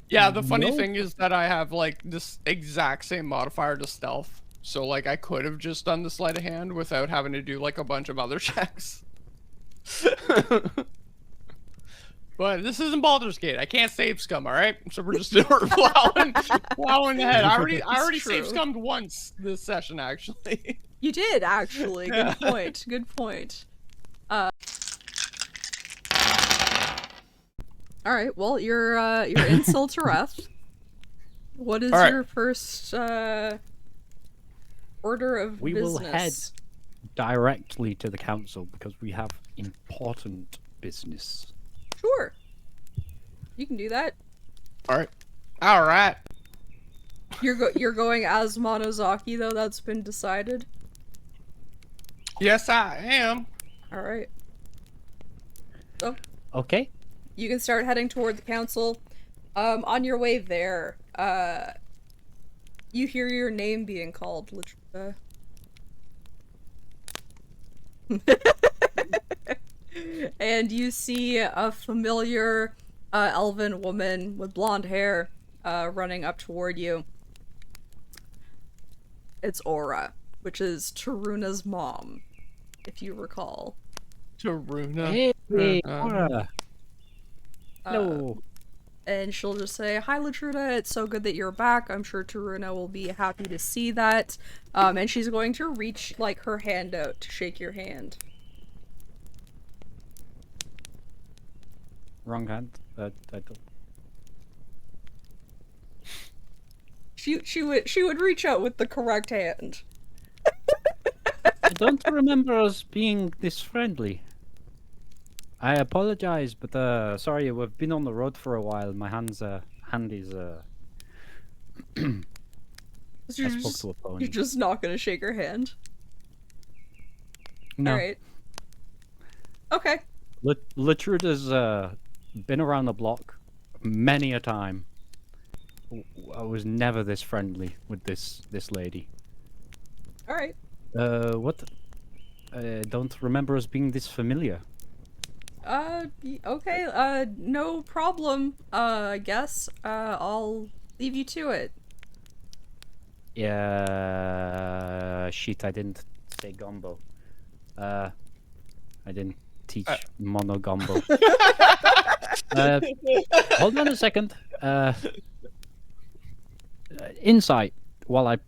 Yeah, the funny No. thing is that I have, like, this exact same modifier to stealth. So, like, I could have just done the sleight of hand without having to do, like, a bunch of other checks. But this isn't Baldur's Gate. I can't save scum, alright? So we're just plowing ahead. I already save scummed once this session, actually. You did, actually. Yeah. Good point. Good point. Alright, well, you're in Siltereth. What is your first, order of We business? will head directly to the council because we have important business. Sure. You can do that. Alright. You're going as Monozaki, though, that's been decided? Yes, I am. Alright. So, Okay. you can start heading toward the council. On your way there, you hear your name being called, Latruda. And you see a familiar elven woman with blonde hair running up toward you. It's Aura, which is Taruna's mom, if you recall. Taruna. Hey, Aura. Hello. And she'll just say, "Hi, Latruda, it's so good that you're back. I'm sure Taruna will be happy to see that." And she's going to reach, like, her hand out to shake your hand. Wrong hand. I don't... She would reach out with the correct hand. I don't remember us being this friendly. I apologize, but sorry, we've been on the road for a while. My hand is So I spoke to a pony. you're just not gonna shake her hand. No. Alright. Okay. Latruda's been around the block many a time. I was never this friendly with this lady. Alright. What? I don't remember us being this familiar. Okay, no problem. I guess, I'll leave you to it. Yeah, shit, I didn't say gumbo. I didn't teach mono gumbo. Hold on a second. Insight, while I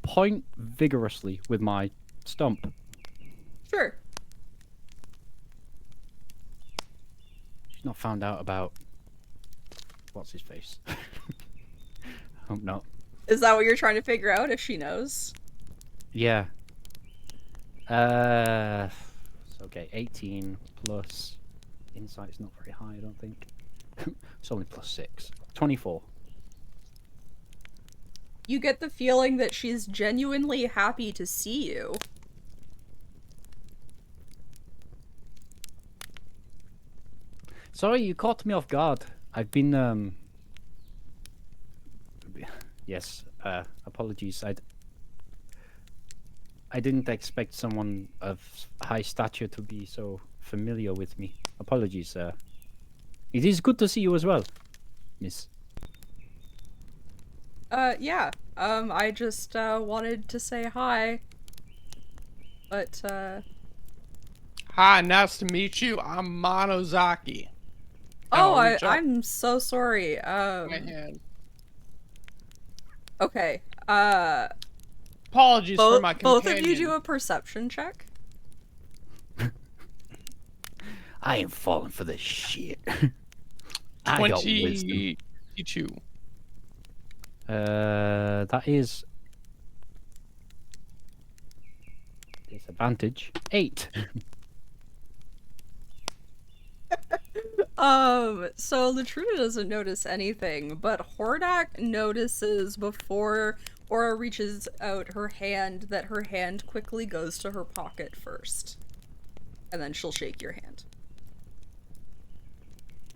point vigorously with my stump. Sure. She's not found out about... What's his face? Hope not. Is that what you're trying to figure out, if she knows? Yeah. Okay, 18 plus... Insight's not very high, I don't think. It's only plus 6. 24. You get the feeling that she's genuinely happy to see you. Sorry, you caught me off guard. I've been, Yes, apologies. I didn't expect someone of high stature to be so familiar with me. Apologies, It is good to see you as well, miss. Yeah. I just, wanted to say hi. But, Hi, nice to meet you. I'm Monozaki. Oh, reach out. I'm so sorry. My hand. Okay. Apologies for my companion. Both of you do a perception check. I ain't falling for this shit. I got wisdom. 22. That is disadvantage. 8. So Latruda doesn't notice anything, but Hordak notices before Aura reaches out her hand that her hand quickly goes to her pocket first. And then she'll shake your hand.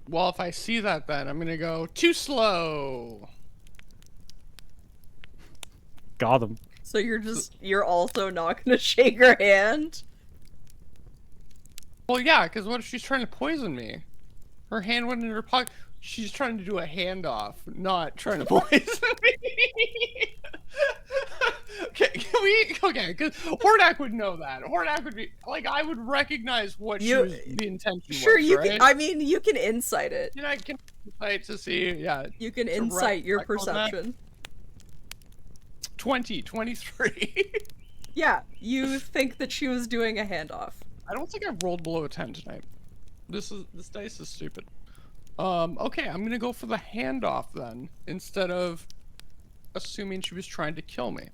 Well, if I see that, then I'm gonna go too slow. Got him. So you're also not gonna shake her hand? Well, yeah, because what if she's trying to poison me? Her hand went in her pocket. she's trying to do a handoff, not trying to poison me. Okay, can we? Okay, because Hordak would know that. Hordak would be like, I would recognize what the intention Sure, was. you right? can. I mean, you can insight it. You know, I can insight to see. Yeah, you can insight your perception. 23. Yeah, you think that she was doing a handoff. I don't think I've rolled below a 10 tonight. This dice is stupid. Okay, I'm gonna go for the handoff then, instead of assuming she was trying to kill me.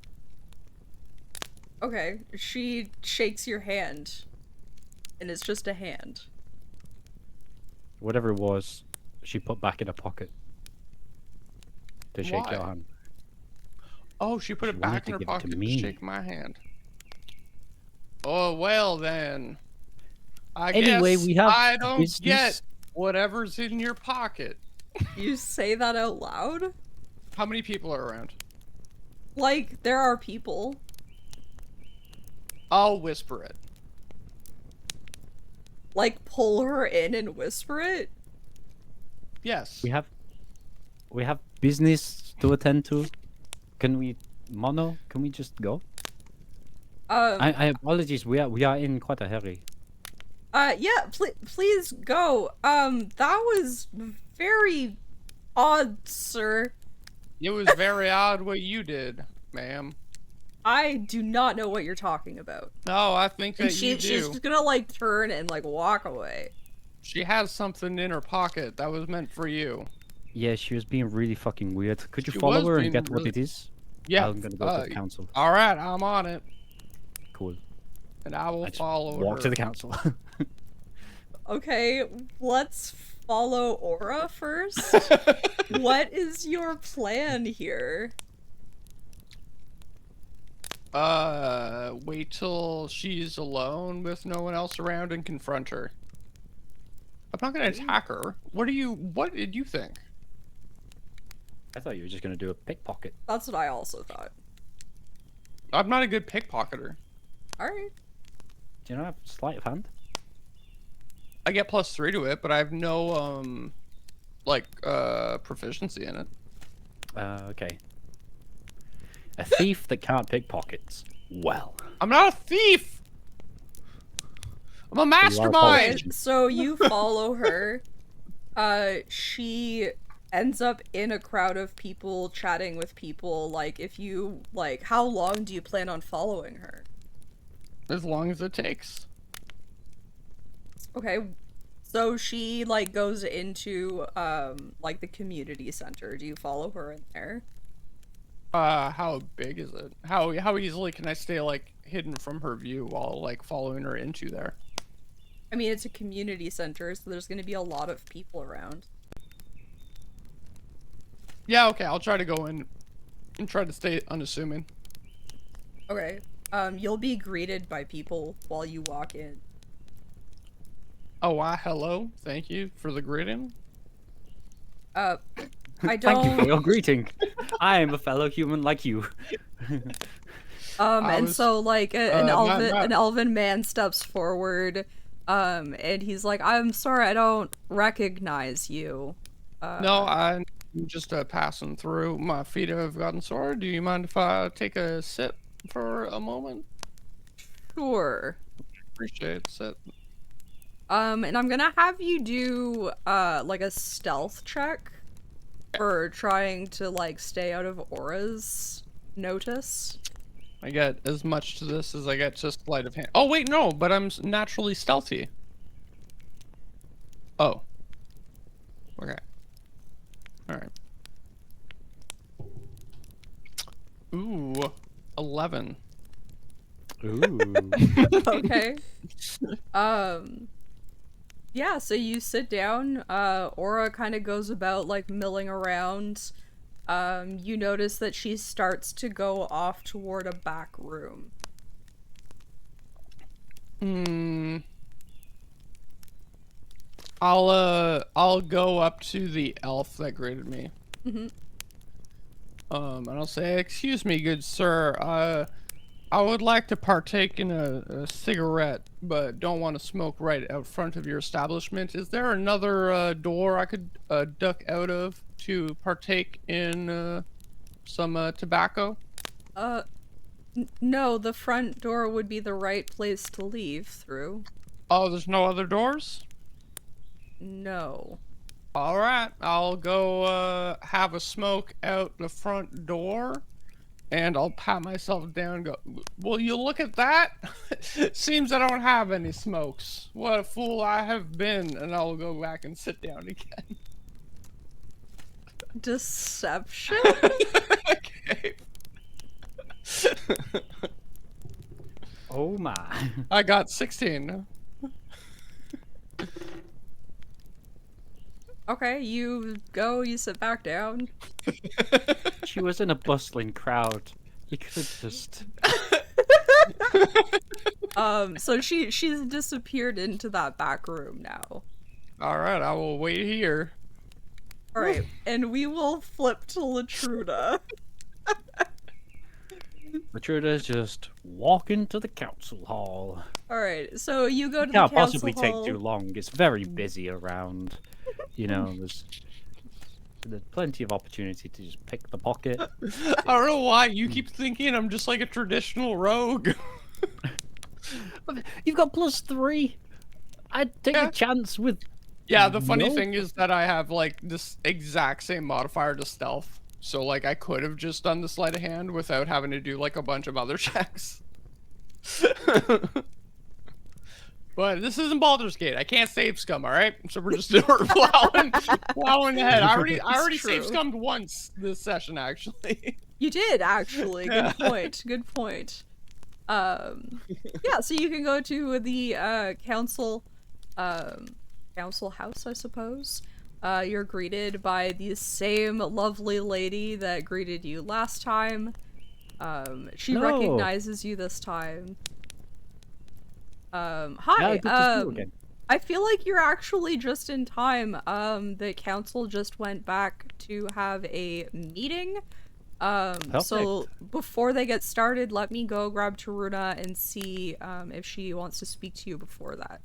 Okay, she shakes your hand, and it's just a hand. Whatever it was, she put back in her pocket to shake your hand. Oh, she put it back in her pocket to shake my hand. Oh, well then. I guess we have I don't business. get whatever's in your pocket. You say that out loud? How many people are around? Like, there are people. I'll whisper it. Like, pull her in and whisper it? Yes. We have business to attend to. Can we, Mono? Can we just go? I apologize. We are in quite a hurry. Yeah. Please go. That was very odd, sir. It was very odd what you did, ma'am. I do not know what you're talking about. No, I think that you do. She's just gonna like turn and like walk away. She has something in her pocket that was meant for you. Yeah, she was being really fucking weird. Could you follow her and get what it is? Yeah. I'm gonna go to the council. All right, I'm on it. Cool. And I will follow her. Walk to the council. Okay, let's follow Aura first. What is your plan here? Wait till she's alone with no one else around and confront her. I'm not gonna attack her. What did you think? I thought you were just gonna do a pickpocket. That's what I also thought. I'm not a good pickpocketer. Alright. Do you not have sleight of hand? I get +3 to it, but I have no, proficiency in it. Okay. A thief that can't pickpockets. Well. I'm not a thief! I'm a mastermind! So you follow her. She ends up in a crowd of people, chatting with people. Like, how long do you plan on following her? As long as it takes. Okay. So she, goes into, the community center. Do you follow her in there? How big is it? How easily can I stay, hidden from her view while, following her into there? I mean, it's a community center, so there's gonna be a lot of people around. Yeah, okay, I'll try to go in and try to stay unassuming. Okay. You'll be greeted by people while you walk in. Oh, hello. Thank you for the greeting. I don't... Thank you for your greeting. I am a fellow human like you. An elven man steps forward, and he's like, I'm sorry, I don't recognize you. No, I'm just passing through. My feet have gotten sore. Do you mind if I take a sit for a moment? Sure. Appreciate it. Sit. And I'm gonna have you do, a stealth check for trying to, stay out of Aura's notice. I get as much to this as I get to sleight of hand. Oh, wait, no, but I'm naturally stealthy. Oh. Okay. Alright. Ooh. 11. Ooh. Okay. Yeah, so you sit down, Aura kind of goes about, milling around. You notice that she starts to go off toward a back room. I'll go up to the elf that greeted me. Mm-hmm. And I'll say, excuse me, good sir, I would like to partake in a cigarette, but don't want to smoke right out front of your establishment. Is there another door I could duck out of to partake in some tobacco? No, the front door would be the right place to leave through. Oh, there's no other doors? No. All right, I'll go have a smoke out the front door, and I'll pat myself down and go, will you look at that? Seems I don't have any smokes. What a fool I have been. And I'll go back and sit down again. Deception? Okay. Oh my. I got 16. Okay, you go, you sit back down. She was in a bustling crowd. You could just... So she's disappeared into that back room now. Alright, I will wait here. Alright, and we will flip to Latruda. Latruda's just walking to the council hall. Alright, so you go to the Can't council possibly hall. take too long. It's very busy around. You know, there's plenty of opportunity to just pick the pocket. I don't know why you keep thinking I'm just like a traditional rogue. You've got +3. I'd take a chance with... Yeah, the funny No. thing is that I have like this exact same modifier to stealth. So like I could have just done the sleight of hand without having to do like a bunch of other checks. But this isn't Baldur's Gate. I can't save scum, alright? So we're just plowing ahead. I already true. save scummed once this session, actually. You did, actually. Good point. Good point. Yeah, so you can go to the council house, I suppose. You're greeted by the same lovely lady that greeted you last time. She No. recognizes you this time. Hi. Yeah, good to see you again. I feel like you're actually just in time. The council just went back to have a meeting. So before they get started, let me go grab Taruna and see if she wants to speak to you before that.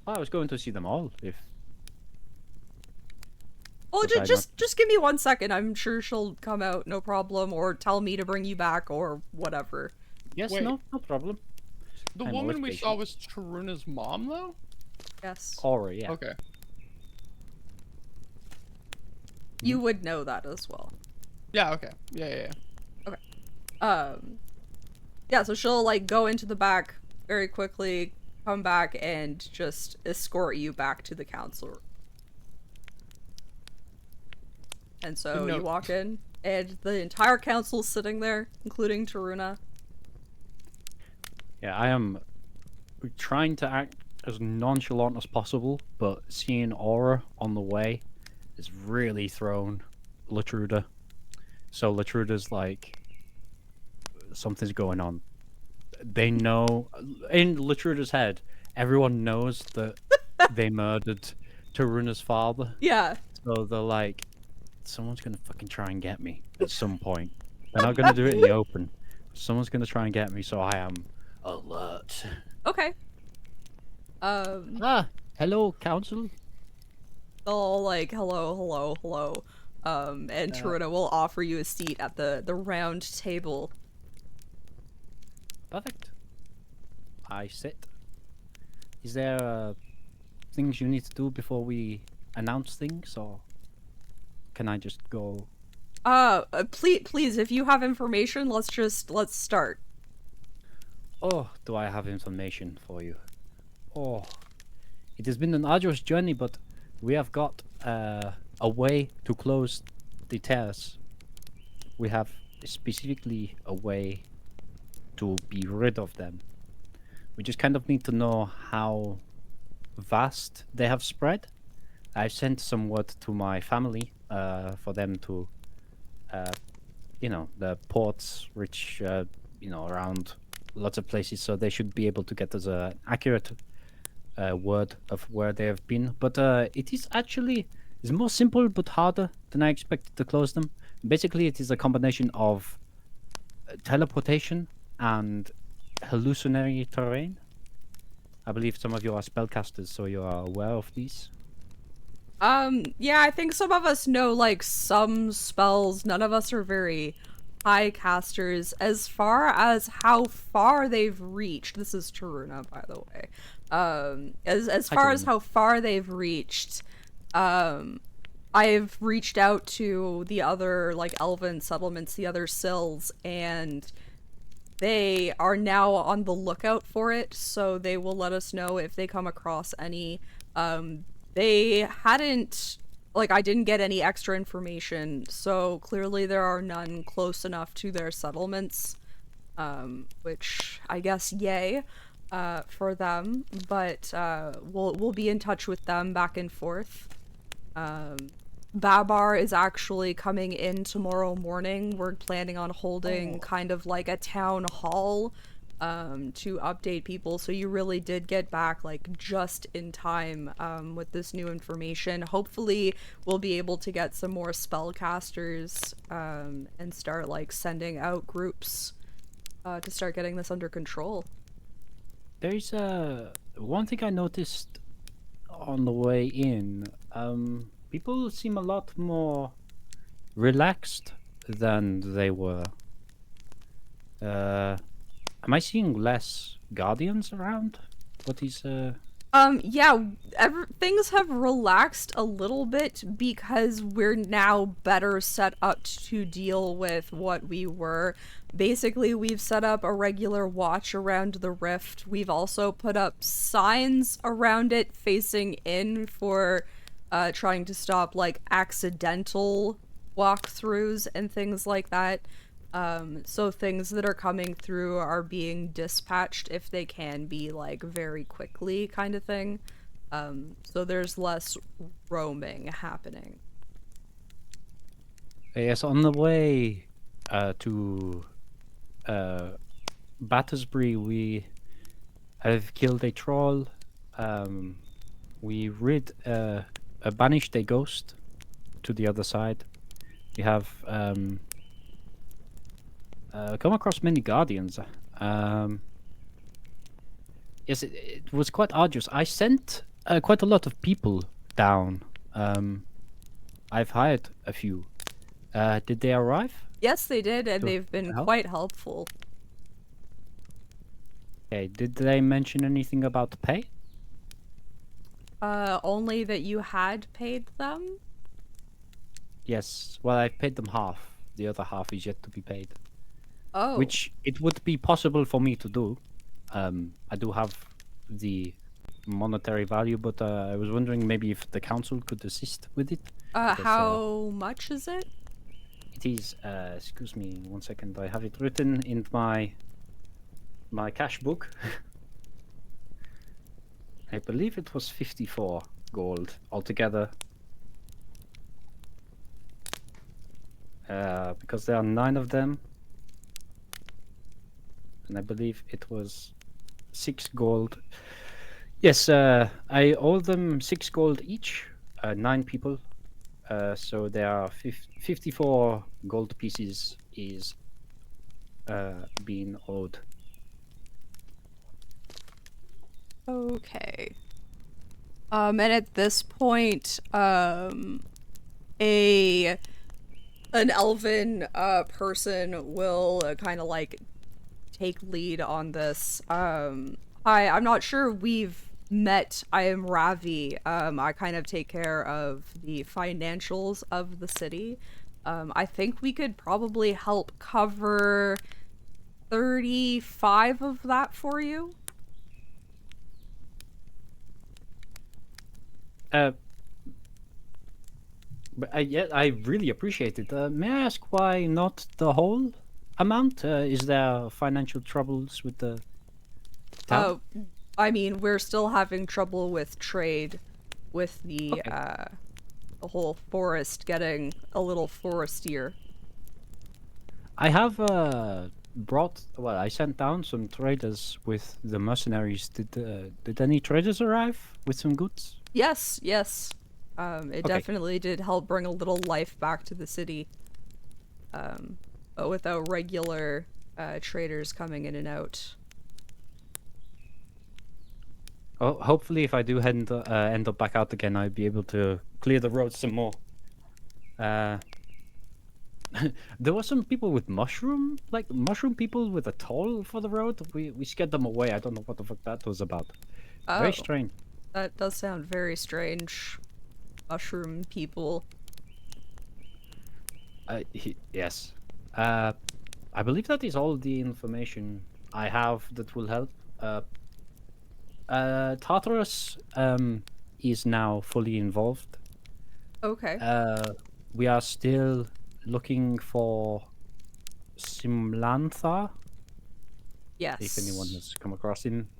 I was going to see them all, if... Well, If I just give me 1 second. I'm sure she'll come out, no problem, or tell me to bring you back, or whatever. Yes, Wait. no problem. The I'm woman always we saw was Taruna's mom, though? Yes. Aura, yeah. Okay. You would know that as well. Yeah, okay. Yeah. Yeah, so she'll, like, go into the back very quickly, come back, and just escort you back to the council. And so you walk in, and the entire council's sitting there, including Taruna. Yeah, I am trying to act as nonchalant as possible, but seeing Aura on the way has really thrown Latruda. So Latruda's like, something's going on. They know, in Latruda's head, everyone knows that they murdered Taruna's father. Yeah. So they're like, someone's gonna fucking try and get me at some point. They're not gonna do it in the open. Someone's gonna try and get me, so I am alert. Okay. Hello, council. They'll like, hello. And Taruna will offer you a seat at the round table. Perfect. I sit. Is there things you need to do before we announce things, or can I just go? Please, if you have information, let's start. Oh, do I have information for you? Oh, it has been an arduous journey, but we have got a way to close the terrace. We have specifically a way to be rid of them. We just kind of need to know how vast they have spread. I've sent some word to my family for them to, the ports reach, around lots of places, so they should be able to get us an accurate word of where they have been. But it is actually it's more simple but harder than I expected to close them. Basically, it is a combination of teleportation and hallucinatory terrain. I believe some of you are spellcasters, so you are aware of these. Yeah, I think some of us know, like, some spells. None of us are very high casters. As far as how far they've reached, this is Taruna, by the way. As Hi, far as Taruna. how far they've reached, I've reached out to the other, like, elven settlements, the other sills, and they are now on the lookout for it, so they will let us know if they come across any. They hadn't, like, I didn't get any extra information, so clearly there are none close enough to their settlements, which I guess yay, for them, but, we'll be in touch with them back and forth. Babar is actually coming in tomorrow morning. We're planning on holding kind of like a town hall to update people. So you really did get back like just in time with this new information. Hopefully we'll be able to get some more spellcasters and start like sending out groups to start getting this under control. There's one thing I noticed on the way in. People seem a lot more relaxed than they were. Am I seeing less guardians around? What is Yeah, things have relaxed a little bit because we're now better set up to deal with what we were. Basically, we've set up a regular watch around the rift. We've also put up signs around it facing in for trying to stop like accidental walkthroughs and things like that. So things that are coming through are being dispatched if they can be, like, very quickly kind of thing. So there's less roaming happening. yes, on the way to Battersbury, we have killed a troll. We banished a ghost to the other side. We have come across many guardians. Yes, it was quite arduous. I sent quite a lot of people down. I've hired a few. Did they arrive? Yes, they did, and To they've been help? quite helpful. Okay, did they mention anything about the pay? Only that you had paid them? Yes, well, I paid them half. The other half is yet to be paid. Oh. Which it would be possible for me to do. I do have the monetary value, but I was wondering maybe if the council could assist with it. Because, How much is it? it is, excuse me 1 second, I have it written in my cash book. I believe it was 54 gold altogether. Because there are 9 of them. And I believe it was 6 gold. Yes, I owe them 6 gold each, 9 people. So there are 54 gold pieces is being owed. Okay. And at this point, an elven person will kind of like take lead on this. I'm not sure we've met. I am Ravi. I kind of take care of the financials of the city. I think we could probably help cover 35 of that for you. But I really appreciate it. May I ask why not the whole amount? Is there financial troubles with the town? I mean, we're still having trouble with trade, with the whole forest getting a little forestier. I have well, I sent down some traders with the mercenaries. Did any traders arrive with some goods? Yes, yes. It Okay. definitely did help bring a little life back to the city. But without regular traders coming in and out. Oh, hopefully, if I do end up back out again, I'll be able to clear the road some more. There were some people with mushroom people with a toll for the road. We scared them away. I don't know what the fuck that was about. Oh, Very strange. that does sound very strange. Mushroom people. Yes. I believe that is all the information I have that will help. Tartarus is now fully involved. Okay. We are still looking for Simlantha, Yes. if anyone has come across him.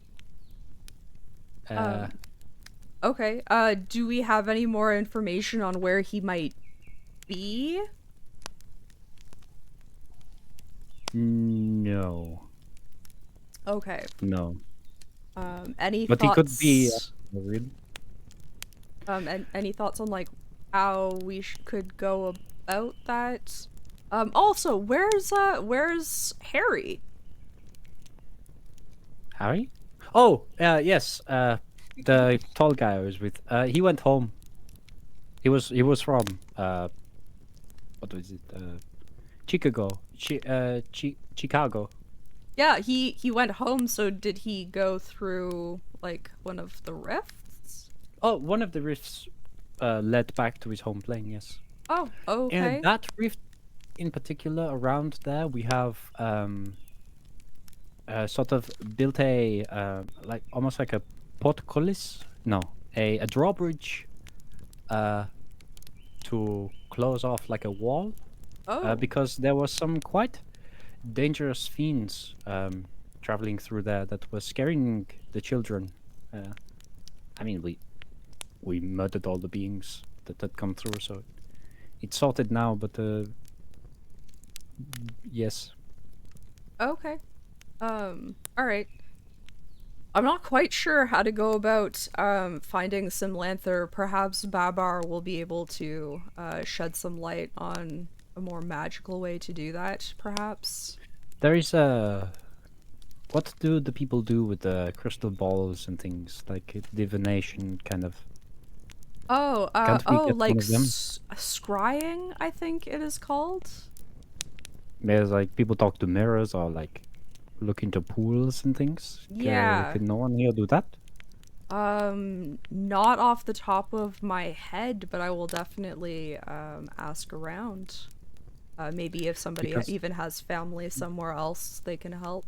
Okay. Do we have any more information on where he might be? No. Okay. No. Any But thoughts? he could be. Real. And any thoughts on like how we could go about that? Also, where's Harry? Harry? Oh, yes. The tall guy I was with. He went home. He was from what was it? Chicago. Chicago. Yeah, he went home. So did he go through like one of the rifts? Oh, one of the rifts led back to his home plane. Yes. Oh, okay. And that rift, in particular, around there, we have sort of built a like almost like a portcullis. No, a drawbridge. To close off like a wall. Oh. Because there was some quite dangerous fiends traveling through there that were scaring the children. I mean, we murdered all the beings that had come through, so it's sorted now. But yes. Okay. All right. I'm not quite sure how to go about finding Simlanther. Perhaps Babar will be able to shed some light on a more magical way to do that, perhaps. There is a. What do the people do with the crystal balls and things like divination kind of? Oh, Can't we get like one of them? scrying, I think it is called. There's like people talk to mirrors or like look into pools and things. Yeah. Can no one here do that? Not off the top of my head, but I will definitely ask around. Maybe if somebody Because- even has family somewhere else, they can help.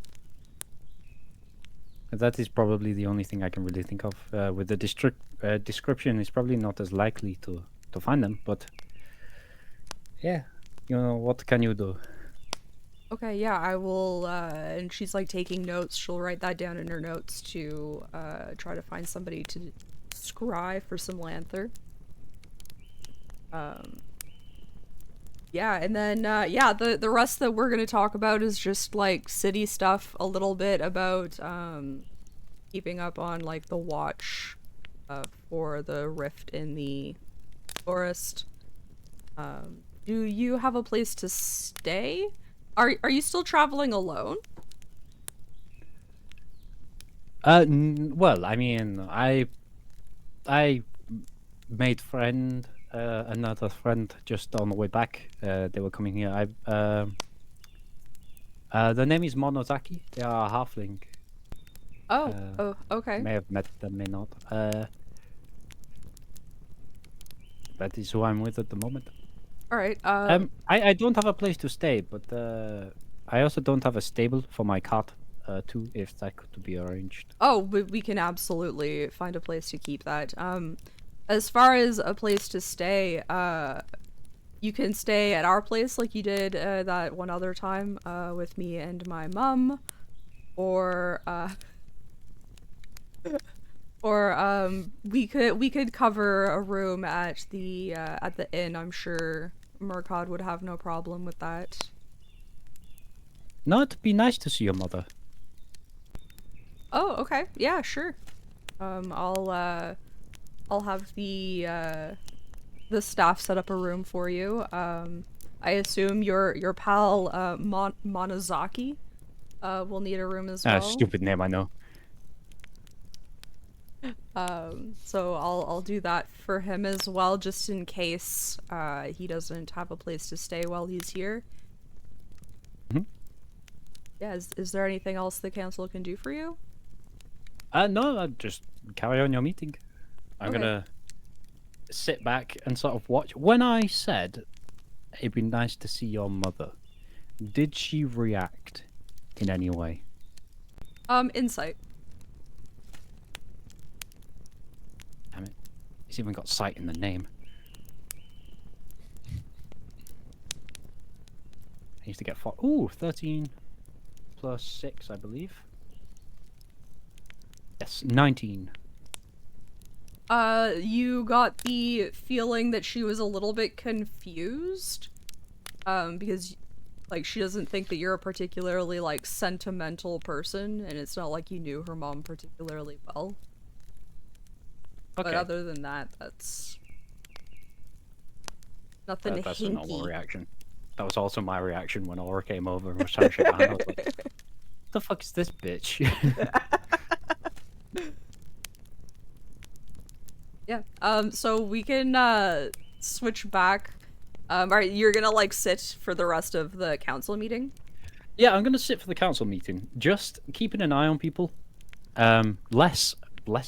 That is probably the only thing I can really think of. With the description, it's probably not as likely to find them, but yeah, what can you do? Okay, yeah, I will, and she's like taking notes. She'll write that down in her notes to try to find somebody to scry for some Lanther. Yeah, and then, yeah, the rest that we're gonna talk about is just like city stuff, a little bit about keeping up on like the watch for the rift in the forest. Do you have a place to stay? Are you still traveling alone? Well, I mean, I made another friend just on the way back. They were coming here. The name is Monozaki. They are a halfling. Oh, okay. May have met them, may not. That is who I'm with at the moment. All right. I don't have a place to stay, but I also don't have a stable for my cart, too, if that could be arranged. Oh, we can absolutely find a place to keep that. As far as a place to stay, you can stay at our place like you did that one other time with me and my mum, or we could cover a room at the inn. I'm sure Murkod would have no problem with that. No, it'd be nice to see your mother. Oh, okay. Yeah, sure. I'll have the staff set up a room for you. I assume your pal Monozaki will need a room as well. Stupid name, I know. So I'll do that for him as well, just in case he doesn't have a place to stay while he's here. Mhm. Yeah, is there anything else the council can do for you? No, just carry on your meeting. I'm Okay. gonna sit back and sort of watch. When I said it'd be nice to see your mother, did she react in any way? Insight. Damn it. It's even got sight in the name. I used to get 4. Ooh, 13 plus 6, I believe. Yes, 19. You got the feeling that she was a little bit confused. Because, like, she doesn't think that you're a particularly, like, sentimental person, and it's not like you knew her mom particularly well. Okay. But other than that, that's nothing That's a normal hinky. reaction. That was also my reaction when Aura came over and was trying to shake my hand. I was like, what the fuck is this bitch? Yeah. So we can switch back. Alright, you're gonna like sit for the rest of the council meeting? Yeah, I'm gonna sit for the council meeting. Just keeping an eye on people. Less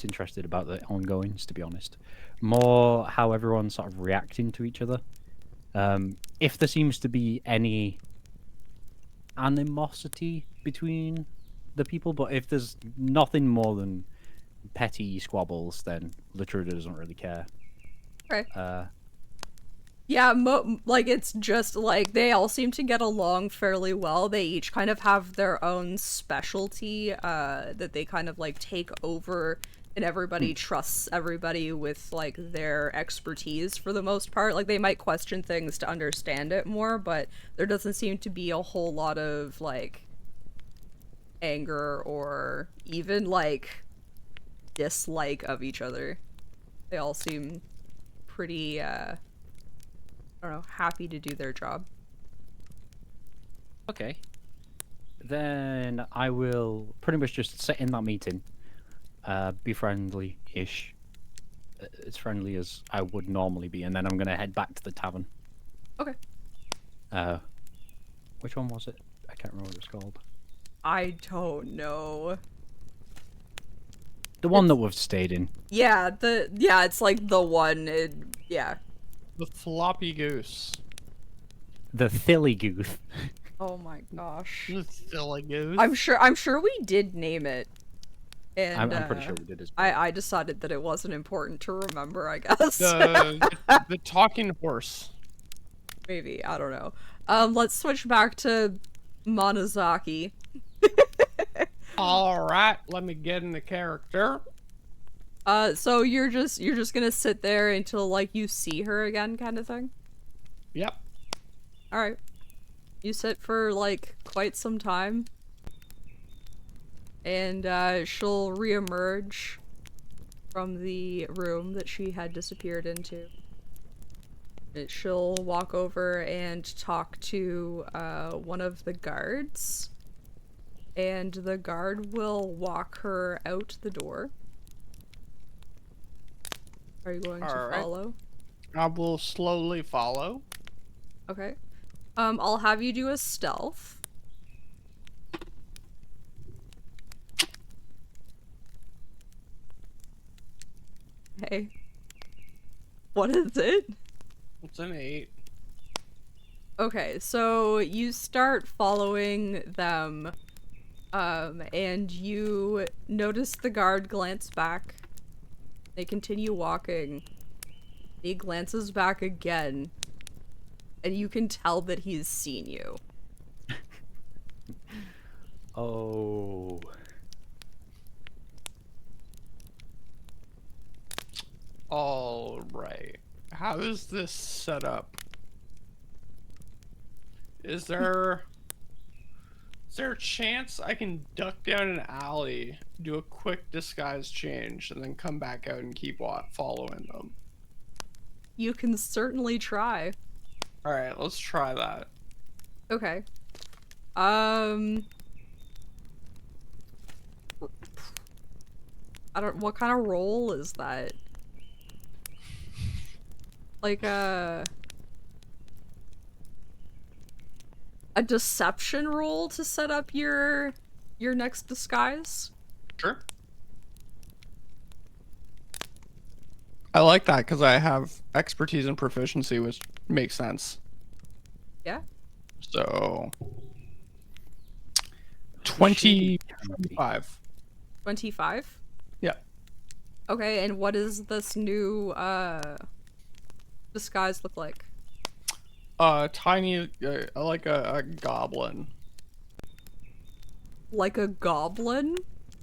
interested about the ongoings, to be honest. More how everyone's sort of reacting to each other. If there seems to be any animosity between the people, but if there's nothing more than petty squabbles, then Latruda doesn't really care. Right. Yeah, like it's just like they all seem to get along fairly well. They each kind of have their own specialty that they kind of like take over, and everybody trusts everybody with like their expertise for the most part. Like they might question things to understand it more, but there doesn't seem to be a whole lot of like anger or even like dislike of each other. They all seem pretty I don't know, happy to do their job. Okay. Then I will pretty much just sit in that meeting, be friendly-ish, as friendly as I would normally be, and then I'm gonna head back to the tavern. Okay. Which one was it? I can't remember what it's called. I don't know. The one that we've stayed in. Yeah, it's like the one. Yeah. The floppy goose. The Philly Gooth. Oh my gosh. The silly goose. I'm sure we did name it. And I'm pretty sure we did as well. I decided that it wasn't important to remember, I guess. The talking horse. Maybe, I don't know. Let's switch back to Monozaki. All right, let me get in the character. So you're just gonna sit there until like you see her again, kind of thing? Yep. All right. You sit for like quite some time, and she'll reemerge from the room that she had disappeared into. She'll walk over and talk to one of the guards, and the guard will walk her out the door. Are you going to Alright. follow? I will slowly follow. Okay. I'll have you do a stealth. Hey. What is it? It's an 8. Okay, so you start following them, and you notice the guard glance back. They continue walking. He glances back again, and you can tell that he's seen you. Oh. All right. How is this set up? Is there a chance I can duck down an alley, do a quick disguise change, and then come back out and keep following them? You can certainly try. All right, let's try that. Okay. I don't. What kind of roll is that? Like a deception roll to set up your next disguise? Sure. I like that because I have expertise and proficiency, which makes sense. Yeah. So 25. 25? Yeah. Okay, and what does this new disguise look like? Tiny, like a goblin. Like a goblin?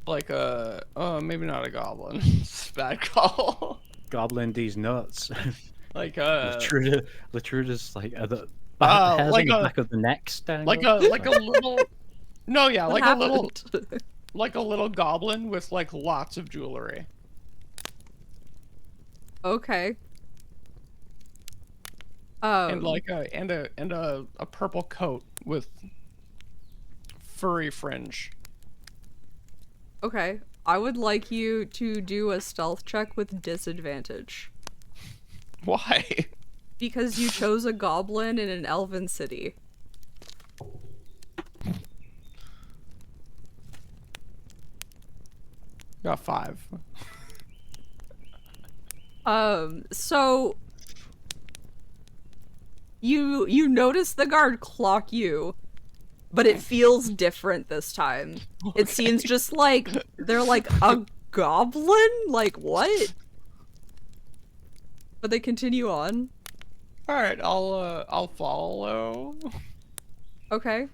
Like a, maybe not a goblin. It's a bad call. Gobbling these nuts. Like Latruda's like the hairs like on the a, back of the neck stand like up. a little, no, yeah, What like a little goblin with like lots of jewelry. Okay. And like a purple coat with furry fringe. Okay. I would like you to do a stealth check with disadvantage. Why? Because you chose a goblin in an elven city. Got 5. So you notice the guard clock you, but it feels different this time. Okay. It seems just like they're like a goblin? Like what? But they continue on. All right, I'll follow. Okay.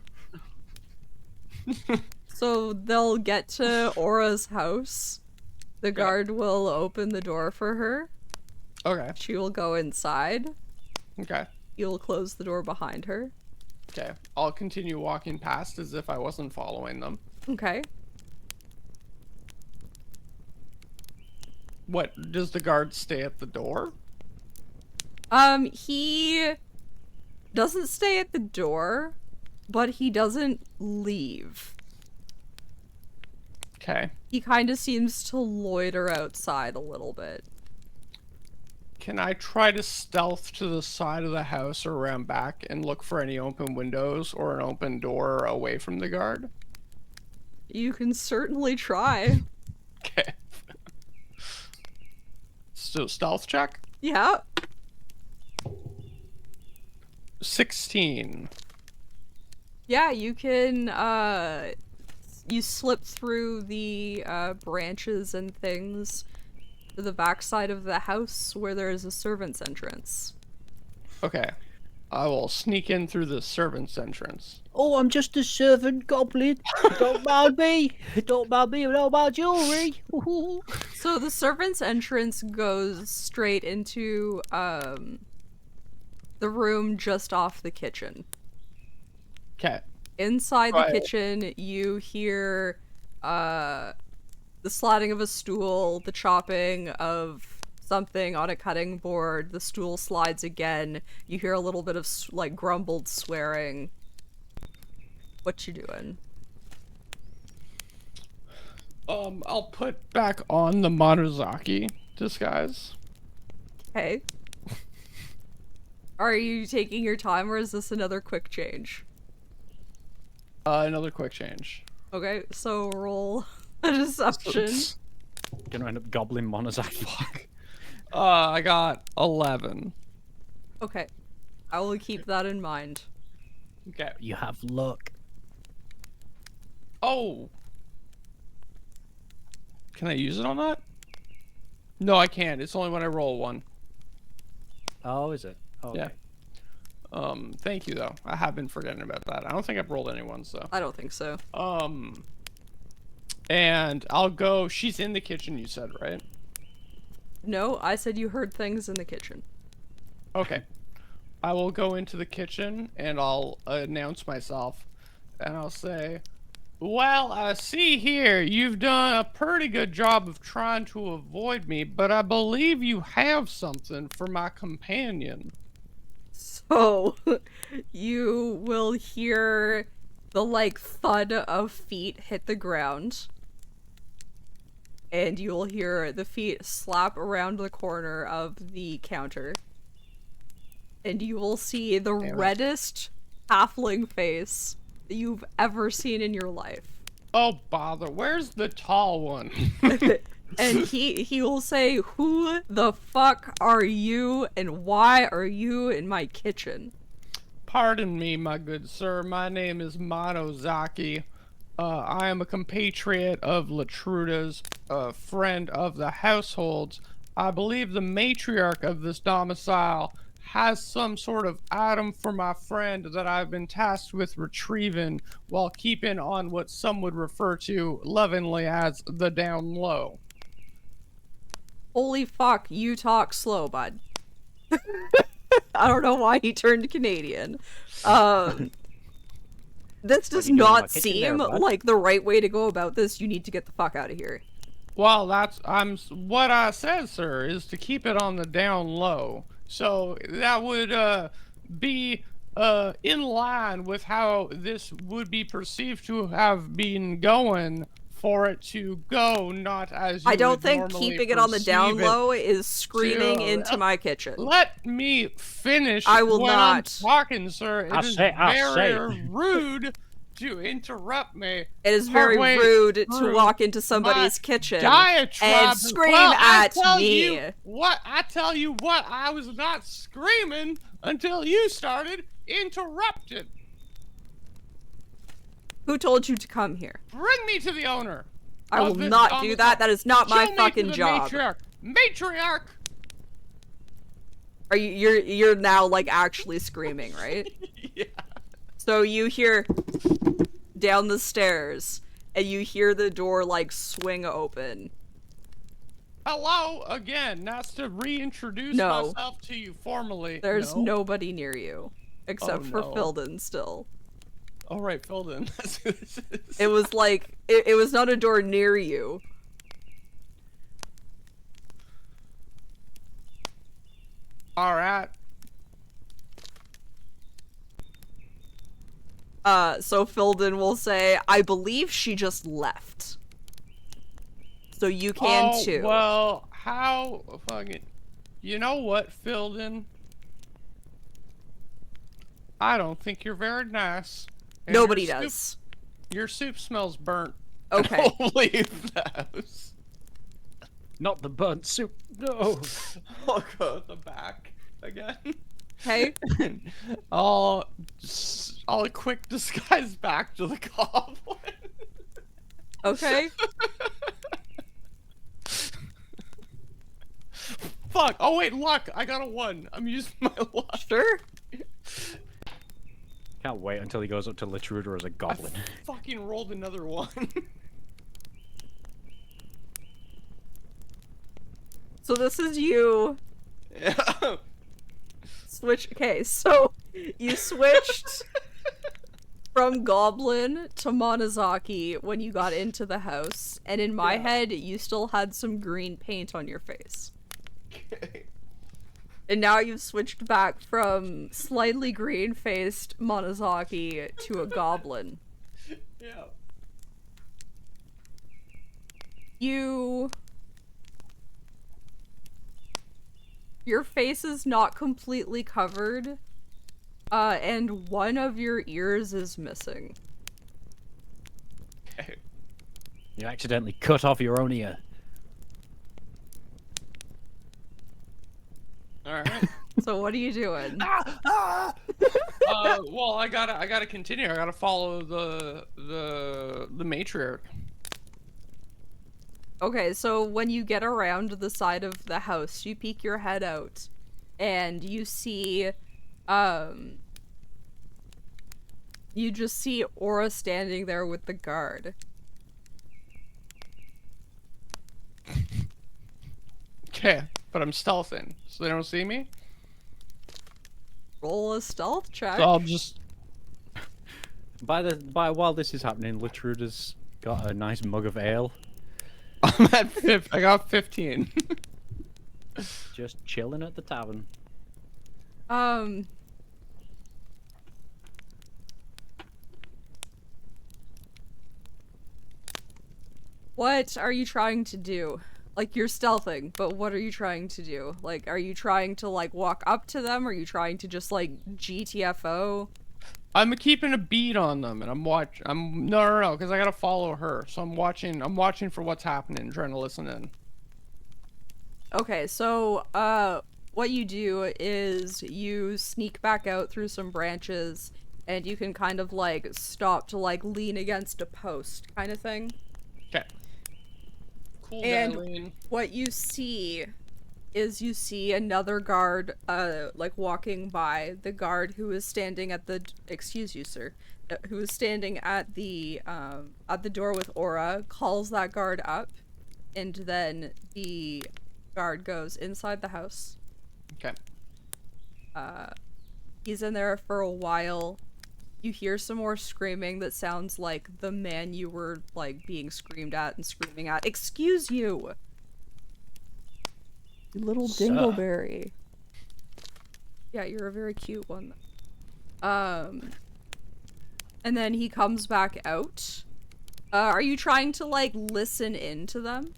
So they'll get to Aura's house. The guard will open the door for her. Okay. She will go inside. Okay. You'll close the door behind her. Okay. I'll continue walking past as if I wasn't following them. Okay. What, does the guard stay at the door? He doesn't stay at the door, but he doesn't leave. Okay. He kind of seems to loiter outside a little bit. Can I try to stealth to the side of the house or around back and look for any open windows or an open door away from the guard? You can certainly try. Okay. So stealth check? Yeah. 16. Yeah, you can, you slip through the, branches and things to the backside of the house where there is a servant's entrance. Okay. I will sneak in through the servant's entrance. Oh, I'm just a servant goblin. Don't mind me. Don't mind me with all my jewelry. So the servant's entrance goes straight into, the room just off the kitchen. Okay. Inside the kitchen, you hear, the sliding of a stool, the chopping of something on a cutting board, the stool slides again, you hear a little bit of, like, grumbled swearing. What you doing? I'll put back on the Monozaki disguise. Okay. Are you taking your time, or is this another quick change? Another quick change. Okay, so roll a deception. Gonna end up goblin Monozaki. I got 11. Okay. I will keep that in mind. Okay. You have luck. Oh! Can I use it on that? No, I can't. It's only when I roll 1. Oh, is it? Oh, okay. Yeah. Thank you, though. I have been forgetting about that. I don't think I've rolled any ones, though. I don't think so. And I'll go... She's in the kitchen, you said, right? No, I said you heard things in the kitchen. Okay. I will go into the kitchen, and I'll announce myself. And I'll say... Well, I see here you've done a pretty good job of trying to avoid me, but I believe you have something for my companion. So, you will hear the, like, thud of feet hit the ground. and you'll hear the feet slap around the corner of the counter. And you will see the reddest halfling face that you've ever seen in your life. Oh, bother. Where's the tall one? And he will say, "Who the fuck are you, and why are you in my kitchen?" Pardon me, my good sir. My name is Monozaki. I am a compatriot of Latruda's, a friend of the households. I believe the matriarch of this domicile has some sort of item for my friend that I've been tasked with retrieving while keeping on what some would refer to lovingly as the down low. Holy fuck, you talk slow, bud. I don't know why he turned Canadian. This does not seem like the right way to go about this. You need to get the fuck out of here. Well, what I said, sir, is to keep it on the down low. So that would be in line with how this would be perceived to have been going for it to go, not as you I don't would think normally keeping it on the down perceive it low is screaming to- into my kitchen. Let me finish. I will when not. I'm talking, sir. It is I very say. rude to interrupt me. It is very partway rude to through walk into somebody's my kitchen diatribe. and scream Well, I at tell me. you what, I was not screaming until you started interrupting. Who told you to come here? Bring me to the owner. I will of this not do domicile. that. That is not my Show me fucking to the job. Matriarch. Are you're now like actually screaming, right? Yeah. So you hear down the stairs and you hear the door like swing open. Hello again. Nice to reintroduce No. myself to you formally. There's No? nobody near you except for no. Filden still. All right, Filden. That's who this is. It was like it was not a door near you. All right. So Filden will say, "I believe she just left." So you can too. Well, how fucking... You know what, Filden? I don't think you're very nice. And Nobody your does. Soup, your soup smells burnt. Okay. I'll leave the house. Not the burnt soup. No. I'll go to the back again. Hey. I'll a quick disguise back to the goblin. Okay. Fuck. Oh wait, luck. I got a 1. I'm using my luck. Sure. Can't wait until he goes up to Latruda as a goblin. Fucking rolled another 1. So this is you. Yeah. Switch. Okay, so you switched from Goblin to Monozaki when you got into the house, and in my head, you still had some green paint on your face. Okay. And now you've switched back from slightly green-faced Monozaki to a goblin. Yeah. Your face is not completely covered, and one of your ears is missing. Okay. You accidentally cut off your own ear. All right. So what are you doing? Well, I gotta continue. I gotta follow the matriarch. Okay, so when you get around the side of the house, you peek your head out, and you see, you just see Aura standing there with the guard. Okay, but I'm stealthing, so they don't see me. Roll a stealth check. So I'll just. While this is happening, Latruda's got a nice mug of ale, I'm at 5. I got 15. just chilling at the tavern. What are you trying to do? Like, you're stealthing, but what are you trying to do? Like, are you trying to, like, walk up to them? Are you trying to just, like, GTFO? I'm keeping a beat on them, and no, because I gotta follow her. So I'm watching for what's happening, trying to listen in. Okay, so, what you do is you sneak back out through some branches, and you can kind of, like, stop to, like, lean against a post kind of thing. Okay. Cool, And Darlene. what you see is you see another guard, like, walking by. The guard who is standing at the, excuse you, sir, who is standing at the door with Aura, calls that guard up, and then the guard goes inside the house. Okay. He's in there for a while. You hear some more screaming that sounds like the man you were, like, being screamed at and screaming at. Excuse you! You little Sir. dingleberry. Yeah, you're a very cute one. And then he comes back out. Are you trying to, like, listen in to them?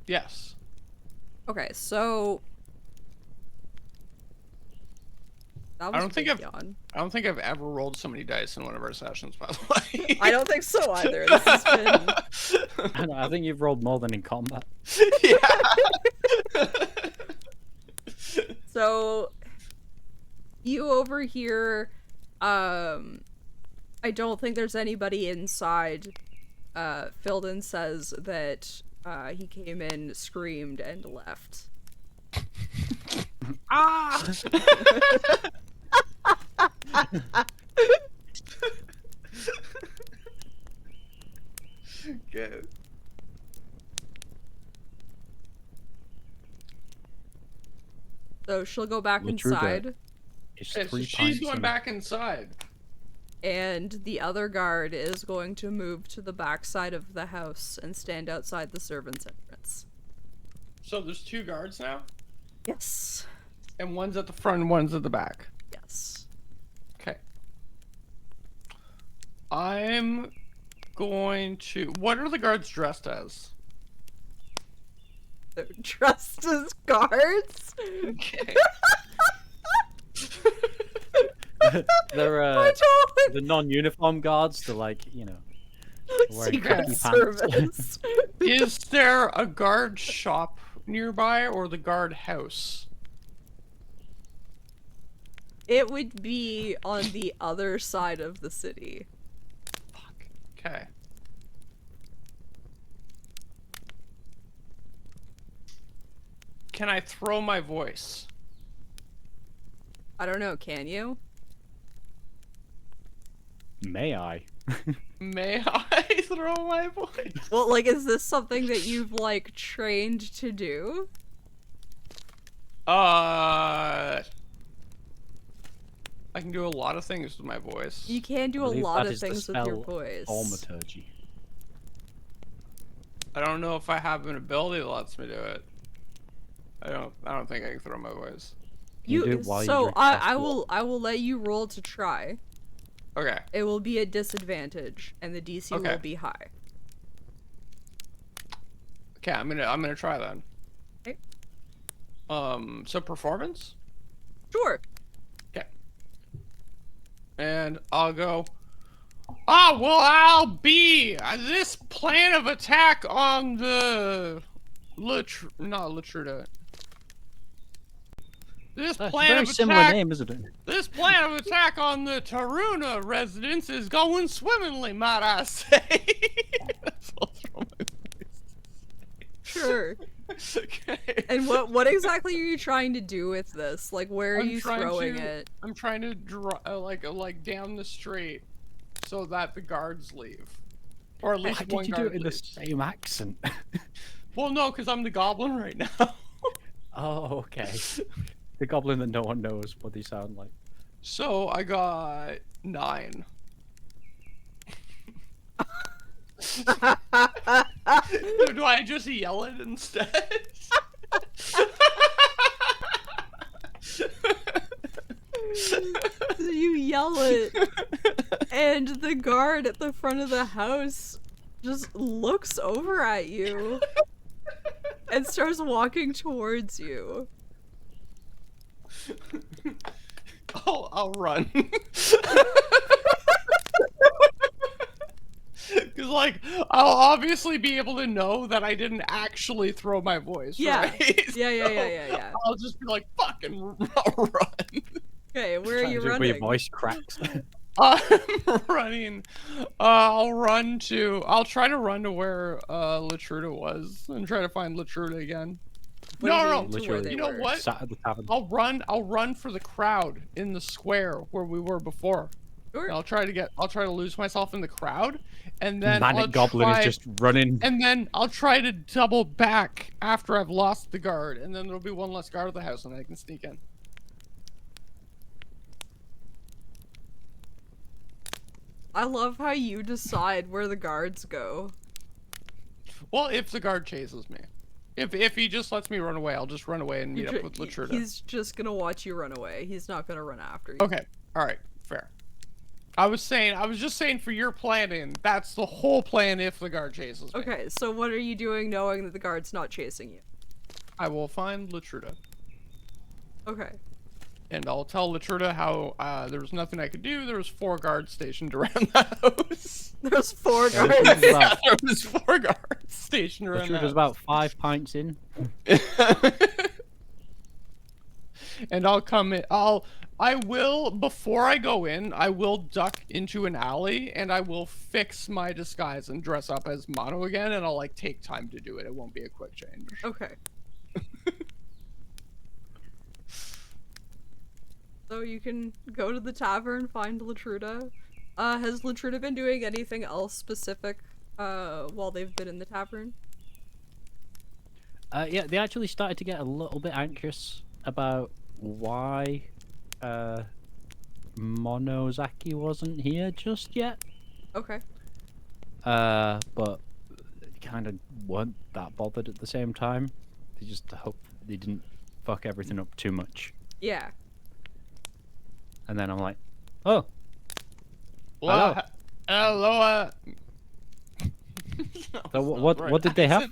Yes. Okay, so... That was I don't think a big yawn. I don't think I've ever rolled so many dice in one of our sessions, by the way. I don't think so either. This has been... I know, I think you've rolled more than in combat. Yeah. So, you overhear, I don't think there's anybody inside. Filden says that, he came in, screamed, and left. Ah! Good. So she'll go back Well, true that. inside, It's Okay, so 3 she's pints going and- back inside. and the other guard is going to move to the back side of the house and stand outside the servants' entrance. So there's 2 guards now? Yes. And one's at the front and one's at the back. Yes. Okay. I'm going to... What are the guards dressed as? They're dressed as guards? Okay. They're I don't- the non-uniform guards. They're like, you know, wearing Secret khaki pants. Service. Is there a guard shop nearby or the guard house? It would be on the other side of the city. Fuck. Okay. Can I throw my voice? I don't know, can you? May I? May I throw my voice? Well, like, is this something that you've, like, trained to do? I can do a lot of things with my voice. You can do I a believe lot that of is the things with your spell voice. Thaumaturgy. I don't know if I have an ability that lets me do it. I don't think I can throw my voice. You do while you So drink I fast will let you roll to try. Okay. It will be a disadvantage, and the DC Okay. will be high. Okay, I'm gonna try then. Okay. So performance? Sure. Okay. And I'll go. Ah, well, I'll be this plan of attack on the not Latruda. This That's a plan very of similar attack. name, isn't it? This plan of attack on the Taruna residence is going swimmingly, might I say. That's all from my Sure. voice. Okay. And what exactly are you trying to do with this? Like, where are I'm you trying throwing to- it? I'm trying to draw like down the street so that the guards leave, or at Why least did one you do guard it in the leaves. same accent? Well, no, because I'm the goblin right now. Oh, okay. The goblin that no one knows what they sound like. So I got 9. Do I just yell it instead? You yell it, and the guard at the front of the house just looks over at you and starts walking towards you. I'll run. Because, like, I'll obviously be able to know that I didn't actually throw my voice, Yeah. right? Yeah. I'll just be like, fucking run. Okay, where are you Where your running? voice cracks. I'm running. I'll try to run to where Latruda was and try to find Latruda again. What do you No, mean to where literally. they You know were? what? Sat at the tavern. I'll run for the crowd in the square where we were before. Sure. And I'll try to lose myself in the crowd, and then Manic I'll Goblin try, is just running. and then I'll try to double back after I've lost the guard, and then there'll be one less guard at the house, and I can sneak in. I love how you decide where the guards go. Well, if the guard chases me, if he just lets me run away, I'll just run away and meet up with Latruda. He's just gonna watch you run away. He's not gonna run after you. Okay, all right, fair. I was just saying for your planning, that's the whole plan if the guard chases me. Okay, so what are you doing knowing that the guard's not chasing you? I will find Latruda. Okay. And I'll tell Latruda how there was nothing I could do. There was 4 guards stationed around the house. There's 4 Yeah, guards. there's Yeah, about- there was 4 guards stationed around the Latruda's house. about 5 pints in. And I'll come in. I will, before I go in, I will duck into an alley and I will fix my disguise and dress up as Mono again, and I'll like take time to do it. It won't be a quick change. Okay. So you can go to the tavern, find Latruda. Has Latruda been doing anything else specific while they've been in the tavern? Yeah, they actually started to get a little bit anxious about why Monozaki wasn't here just yet. Okay. But kind of weren't that bothered at the same time. They just hope they didn't fuck everything up too much. Yeah. And then I'm like, oh, Well, hello. so what did they have?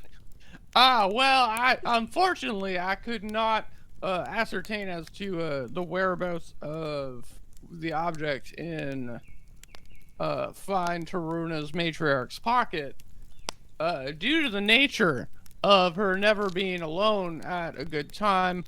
Well, unfortunately I could not ascertain as to the whereabouts of the object in Fine Taruna's matriarch's pocket, due to the nature of her never being alone at a good time,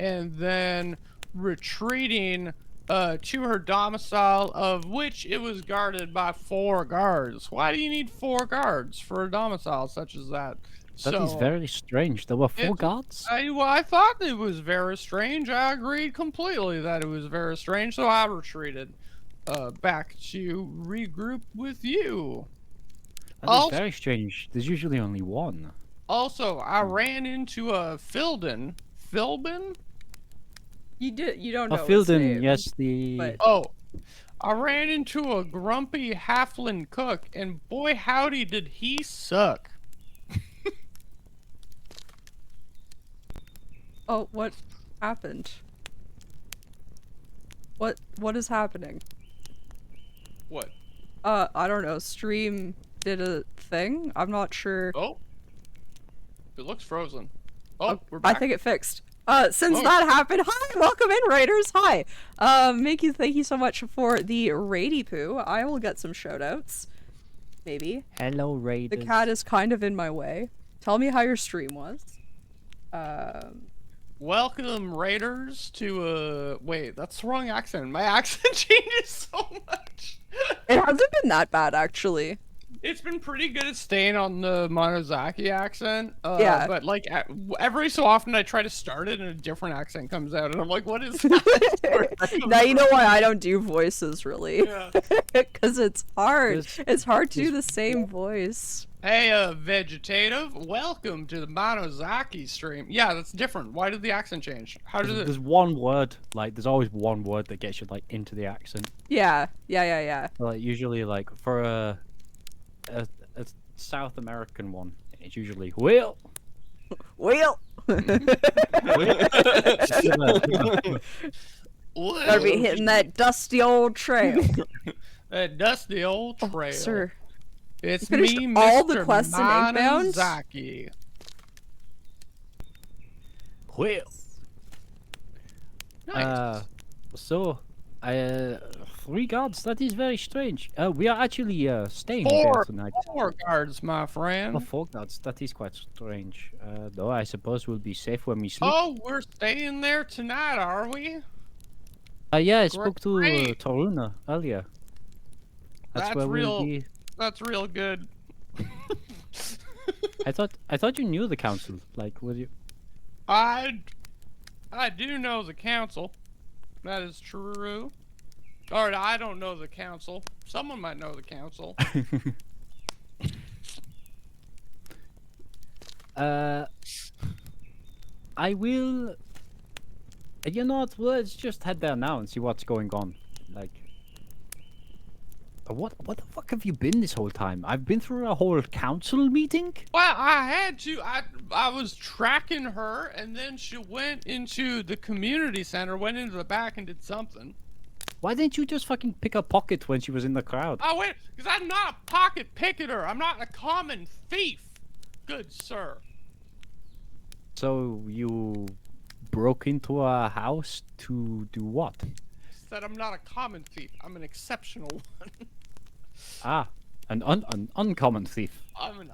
and then retreating to her domicile, of which it was guarded by 4 guards. Why do you need 4 guards for a domicile such as that? That is very strange. There were 4 It's- guards? I thought it was very strange. I agreed completely that it was very strange, so I retreated back to regroup with you. That is very strange. There's usually only 1. Also, I ran into a Philbin. You don't know his Filden, name, yes, the... but- Oh, I ran into a grumpy halfling cook, and boy howdy did he suck. Oh, what happened? What is happening? What? I don't know. Stream did a thing? I'm not sure. Oh, it looks frozen. Oh, we're back. I think it fixed. Since Oh. that happened, hi, welcome in, Raiders. Hi. Thank you so much for the Raidy Poo. I will get some shoutouts. Maybe. Hello, Raiders. The cat is kind of in my way. Tell me how your stream was. Welcome, Raiders, to wait, that's the wrong accent. My accent changes so much. It hasn't been that bad, actually. It's been pretty good at staying on the Monozaki accent. Yeah. But like every so often I try to start it and a different accent comes out and I'm like, what is that? Now you know why I don't do voices, really. Yeah. Because it's hard. This- It's hard to do the same voice. Hey, vegetative, welcome to the Monozaki stream. Yeah, that's different. Why did the accent change? How did it? There's one word, like, there's always one word that gets you, like, into the accent. Yeah. Like, usually, like, for a South American one, it's usually, well. Well. Gotta be hitting that dusty old trail. That dusty old trail. Oh, sir. It's finished me, all the Mr. quests in Eggbound? Manazaki. Well, Nice. so, 3 gods, that is very strange. We are actually staying there Four tonight. guards, my Oh, friend. 4 gods, that is quite strange. Though I suppose we'll be safe when we sleep. Oh, we're staying there tonight, are we? Yeah, I spoke to Great. Taruna earlier. That's where we'll be. That's real good. I thought you knew the council. Like, would you? I do know the council. That is true. Or I don't know the council. Someone might know the council. I will. You know what? Let's just head there now and see what's going on. Like, what the fuck have you been this whole time? I've been through a whole council meeting. Well, I had to. I was tracking her, and then she went into the community center, went into the back, and did something. Why didn't you just fucking pick a pocket when she was in the crowd? I went because I'm not a pocket picketer. I'm not a common thief, good sir. So you broke into a house to do what? Said I'm not a common thief. I'm an exceptional one. Ah, an uncommon thief. I'm an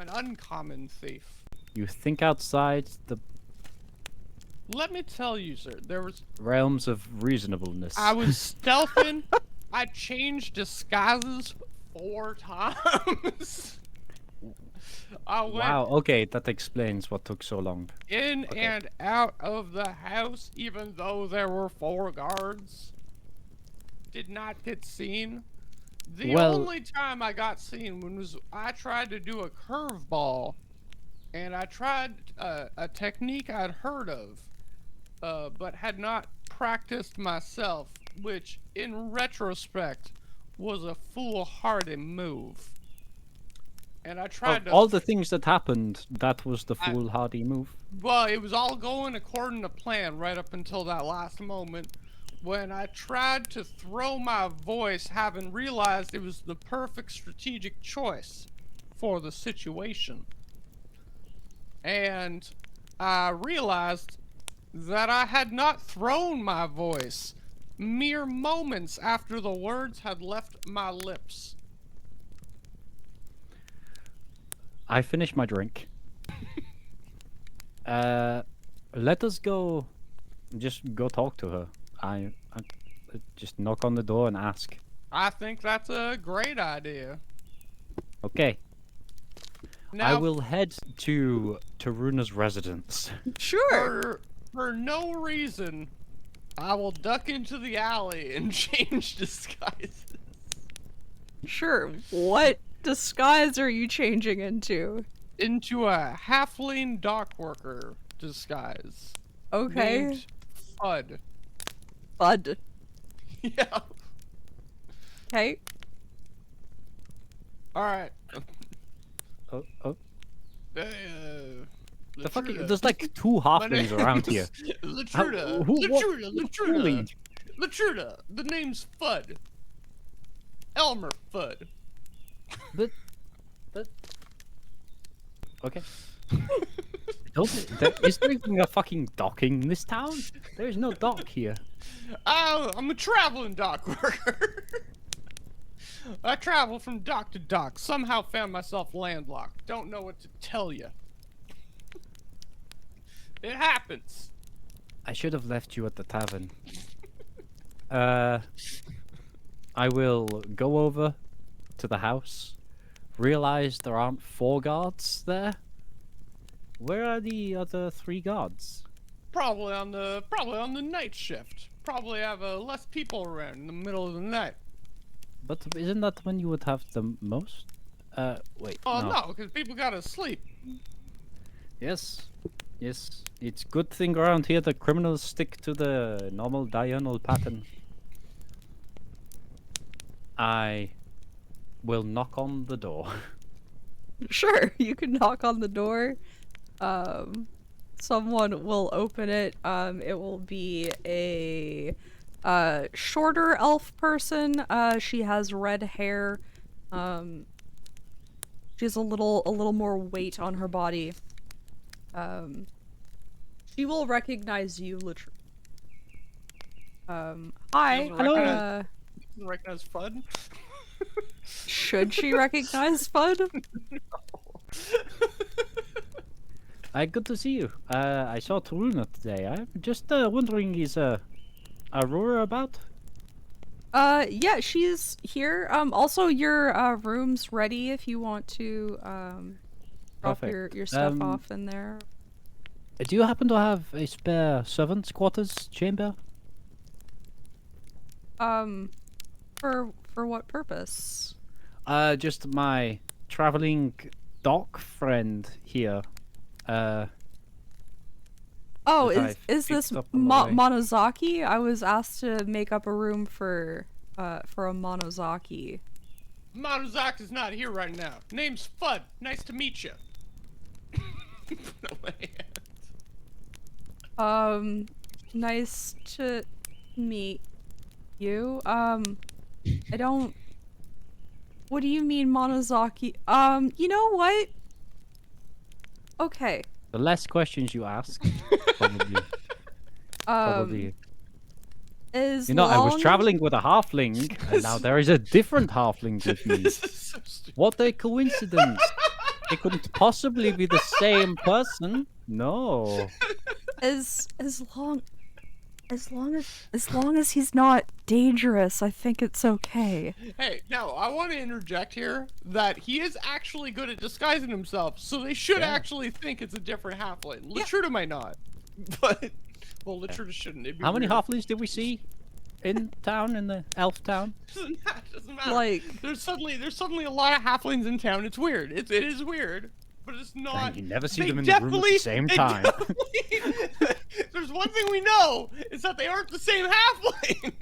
uncommon thief. You think outside the Let me tell you, sir, there was realms of reasonableness. I was stealthing. I changed disguises 4 times. I went Wow, okay, that explains what took so long. in Okay. and out of the house, even though there were 4 guards. Did not get seen. The Well- only time I got seen was I tried to do a curveball, and I tried a technique I'd heard of, but had not practiced myself, which, in retrospect, was a foolhardy move. And I tried Of to. all the things that happened, that was the foolhardy move. Well, it was all going according to plan right up until that last moment when I tried to throw my voice, having realized it was the perfect strategic choice for the situation. And I realized that I had not thrown my voice mere moments after the words had left my lips. I finished my drink. Let us go. Just go talk to her. I just knock on the door and ask. I think that's a great idea. Okay. Now, I will head to Taruna's residence. Sure. For no reason, I will duck into the alley and change disguises. Sure. What disguise are you changing into? Into a halfling dock worker disguise. Okay. Named Fudd. Bud. Yeah. Okay. Alright. Oh. The The fuck? Latruda. There's like 2 halflings around here. Latruda. What? Latruda. Latruda. The name's Fudd. Elmer Fudd. But okay. Is there even a fucking docking in this town? There is no dock here. Oh, I'm a traveling dock worker. I travel from dock to dock. Somehow found myself landlocked. Don't know what to tell you. It happens. I should have left you at the tavern. I will go over to the house. Realize there aren't 4 guards there. Where are the other 3 guards? Probably on the night shift. Probably have less people around in the middle of the night. But isn't that when you would have the most? Wait. Oh no, because people gotta sleep. Yes. It's good thing around here the criminals stick to the normal diurnal pattern. I will knock on the door. Sure. You can knock on the door. Someone will open it. It will be a shorter elf person. She has red hair. She has a little more weight on her body. She will recognize you, literally. Hi. Doesn't recognize Fudd? Should she recognize Fudd? Good to see you. I saw Taruna today. I'm just wondering, is Aurora about? Yeah, she's here. Also, your room's ready if you want to drop Perfect. your stuff off in there. Do you happen to have a spare servants' quarters chamber? For what purpose? Just my traveling dock friend here. Oh, that is I've this picked up on the way. Monozaki? I was asked to make up a room for a Monozaki. Maruzaki's not here right now. Name's Fudd. Nice to meet you. No way. Nice to meet you. I don't. What do you mean, Monozaki? You know what? Okay. The less questions you ask, probably. As You know, I was long- traveling with a halfling, and now there is a different halfling with me. This is so stupid. What a coincidence! It couldn't possibly be the same person. No. as long as he's not dangerous, I think it's okay. Hey, now I want to interject here that he is actually good at disguising himself, so they should Yeah. actually think it's a different halfling. Latruda might not, but well, Latruda shouldn't. It'd be How many weird. halflings did we see in town, in the elf town? Doesn't matter. Like- there's suddenly a lot of halflings in town. It's weird. It is weird, but it's not. And you never see they them in the room at the definitely- same they time. definitely- There's one thing we know is that they aren't the same halfling.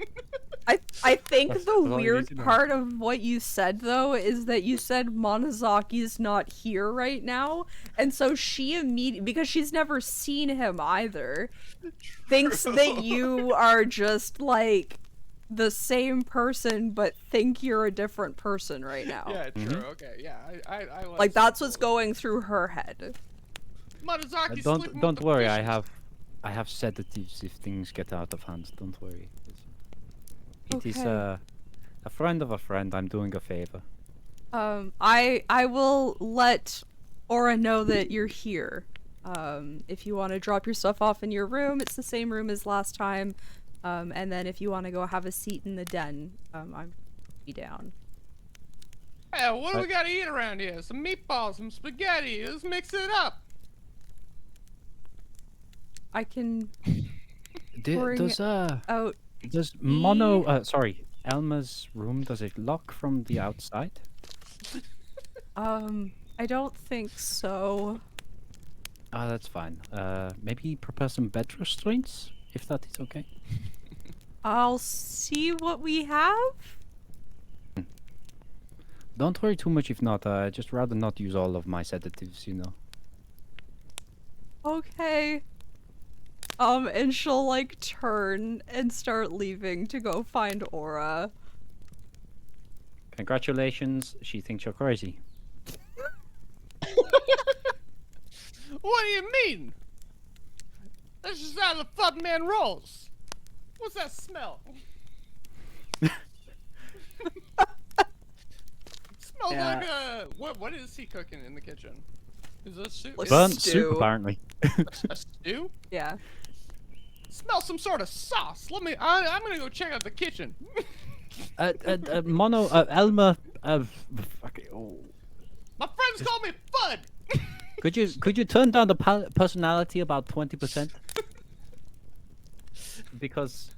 I think That's the all you need weird to know. part of what you said though is that you said Monozaki's not here right now, and so she immediately, because she's never seen him either, thinks that you are just like the same person but think you're a different person right now. Yeah, true. Okay, yeah, I Like that's what's going through her head. Monozaki. Don't worry, I have sedatives if things get out of hand. Don't worry. It is Okay. a friend of a friend. I'm doing a favor. I will let Aura know that you're here. If you want to drop your stuff off in your room, it's the same room as last time. And then if you want to go have a seat in the den, I'm be down. Hey, what do we got to eat around here? Some meatballs, some spaghetti. Let's mix it up. I can Pouring Does out. Elma's room, does it lock from the outside? I don't think so. Ah, that's fine. Maybe prepare some bed restraints, if that is okay. I'll see what we have. Don't worry too much if not. I'd just rather not use all of my sedatives, you know. Okay. And she'll like turn and start leaving to go find Aura. Congratulations, she thinks you're crazy. What do you mean? That's just how the Fudd man rolls. What's that smell? Smells Yeah. like a what is he cooking in the kitchen? Is this soup? Like Is it Burnt stew. soup, apparently. a stew? Yeah. Smell some sort of sauce. I'm gonna go check out the kitchen. Elma, oh. My friends call me Fudd. Could you turn down the personality about 20%? Because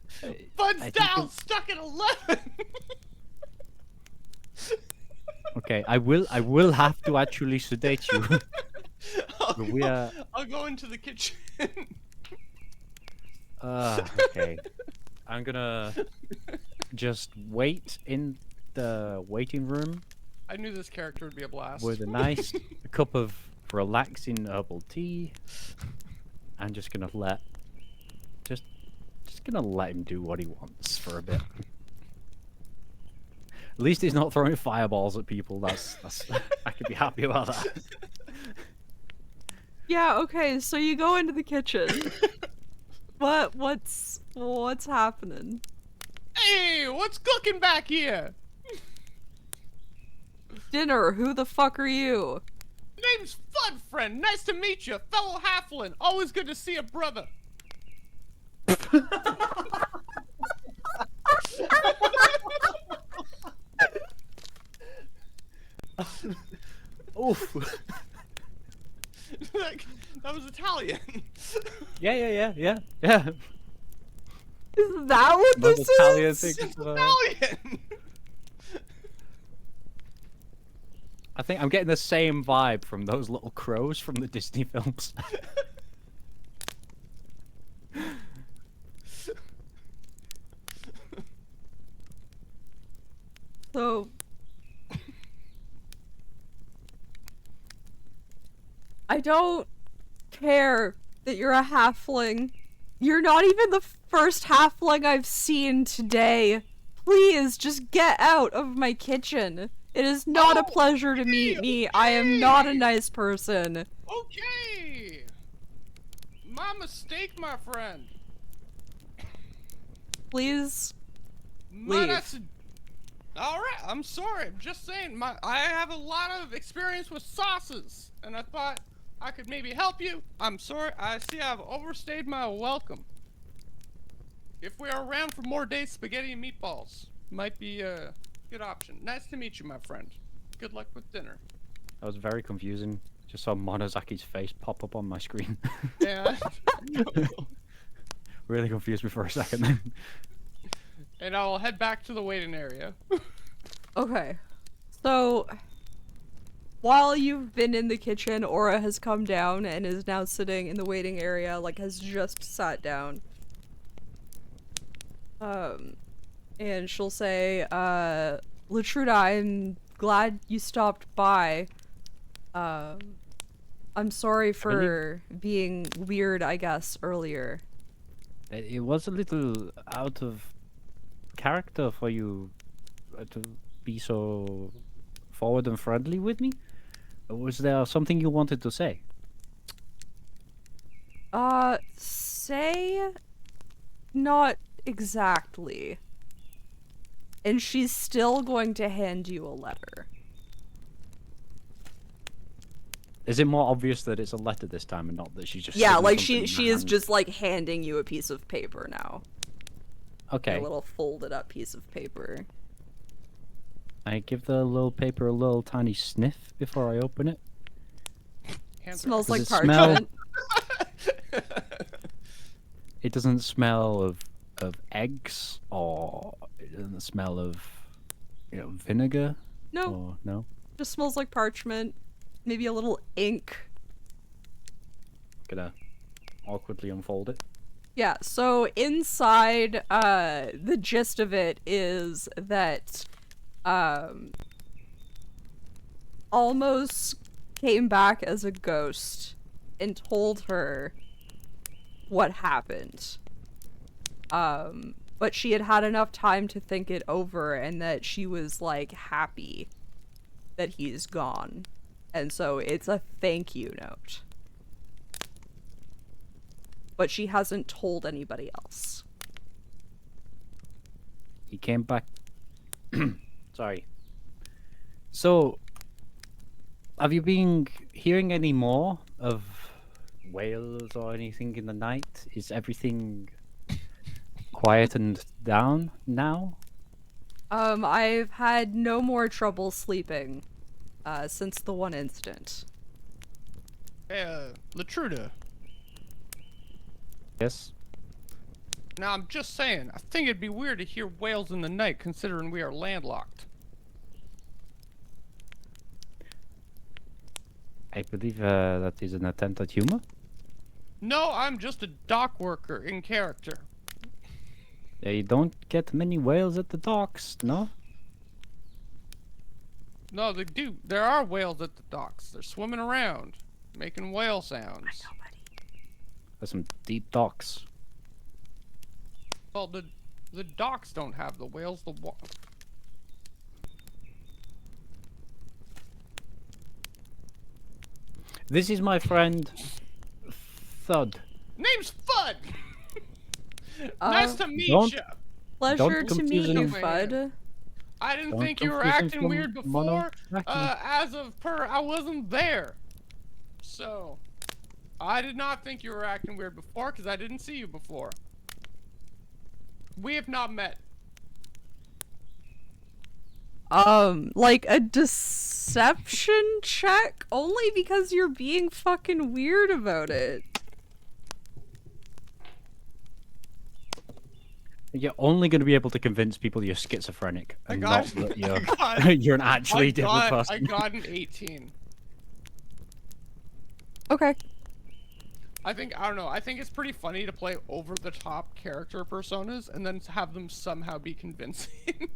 Fudd's think down, it- stuck at 11. okay, I will have to actually sedate you. We are I'll go into the kitchen. okay. I'm gonna just wait in the waiting room I knew this character would be a blast. with a nice cup of relaxing herbal tea. I'm just gonna let just gonna let him do what he wants for a bit. At least he's not throwing fireballs at people. That's I could be happy about that. Yeah, okay, so you go into the kitchen. What's happening? Hey, what's cooking back here? Dinner, who the fuck are you? Name's Fun Friend. Nice to meet you, fellow halfling. Always good to see a brother. Oof. That was Italian. Yeah. Is that what Most this Italian is? things, It's Italian. I think I'm getting the same vibe from those little crows from the Disney films. So... I don't care that you're a halfling. You're not even the first halfling I've seen today. Please, just get out of my kitchen. It is not a pleasure to meet me. I am not a nice person. Okay. My mistake, my friend. Please, Might I leave. All right, I'm sorry. I'm just saying, I have a lot of experience with sauces, and I thought I could maybe help you. I'm sorry. I see I've overstayed my welcome. If we are around for more days, spaghetti and meatballs might be a good option. Nice to meet you, my friend. Good luck with dinner. That was very confusing. Just saw Monozaki's face pop up on my screen. Yeah. Really confused me for a second then. And I'll head back to the waiting area. Okay. So, while you've been in the kitchen, Aura has come down and is now sitting in the waiting area, like has just sat down. And she'll say, Latruda, I'm glad you stopped by. I'm sorry for being weird, I guess, earlier. It was a little out of character for you to be so forward and friendly with me. Was there something you wanted to say? Say not exactly. And she's still going to hand you a letter. Is it more obvious that it's a letter this time and not that she's just Yeah, sticking like something in she her is hand? just like handing you a piece of paper now. Okay. A little folded up piece of paper. I give the little paper a little tiny sniff before I open it. Smells Does like it smell- parchment. It doesn't smell of eggs, or it doesn't smell of, vinegar. No, Or no. just smells like parchment. Maybe a little ink. Gonna awkwardly unfold it. Yeah, so inside, the gist of it is that, Almost came back as a ghost and told her what happened. But she had had enough time to think it over and that she was, like, happy that he's gone. And so it's a thank you note. But she hasn't told anybody else. He came back. Sorry. So, have you been hearing any more of whales or anything in the night? Is everything quietened down now? I've had no more trouble sleeping, since the one incident. Hey, Latruda. Yes. Now, I'm just saying, I think it'd be weird to hear whales in the night, considering we are landlocked. I believe that is an attempt at humor. No, I'm just a dock worker in character. You don't get many whales at the docks, no? No, they do. There are whales at the docks. They're swimming around, making whale sounds. There's some deep docks. Well, the docks don't have the whales. This is my friend Thud. Name's Fud. Nice to meet don't- you. Pleasure Don't to confuse meet you, him. Fud. I didn't Don't think you were confuse him acting from weird before. Mono-Aki. As of per, I wasn't there. So, I did not think you were acting weird before because I didn't see you before. We have not met. Like a deception check? Only because you're being fucking weird about it. You're only going to be able to convince people you're schizophrenic I and got- not that you're, I got- you're an actually different I person. got an 18. Okay. I don't know, I think it's pretty funny to play over-the-top character personas and then have them somehow be convincing.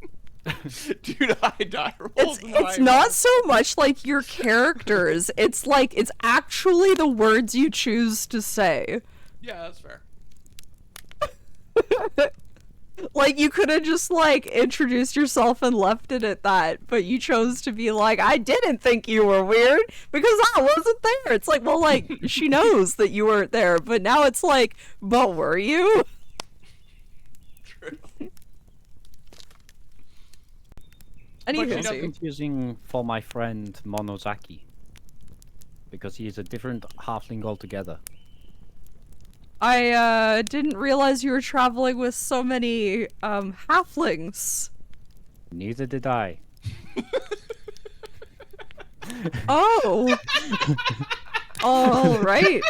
Dude, I die It's not so much like your characters, it's like, it's actually the words you choose to say. Yeah, that's fair. Like, you could have just, like, introduced yourself and left it at that, but you chose to be like, I didn't think you were weird because I wasn't there. It's like, well, like, she knows that you weren't there, but now it's like, but were you? True. Anywho, she It's doesn't- confusing for my friend Monozaki. Because he is a different halfling altogether. I didn't realize you were traveling with so many halflings. Neither did I. Oh. All right.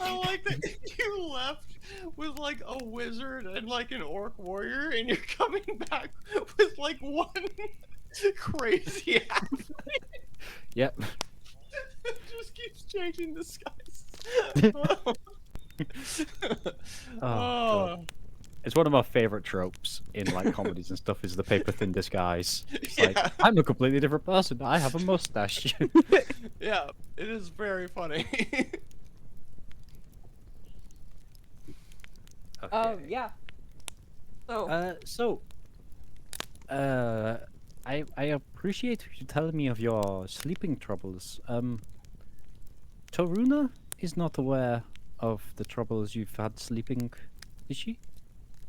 I like that you left with like a wizard and like an orc warrior, and you're coming back with like one crazy halfling. Yep. Just keeps changing disguise. Oh, God. It's one of my favorite tropes in like comedies and stuff is the paper thin disguise. It's like, Yeah. I'm a completely different person. I have a mustache. Yeah, it is very funny. Okay. Yeah. So, I appreciate you telling me of your sleeping troubles. Toruna is not aware of the troubles you've had sleeping, is she?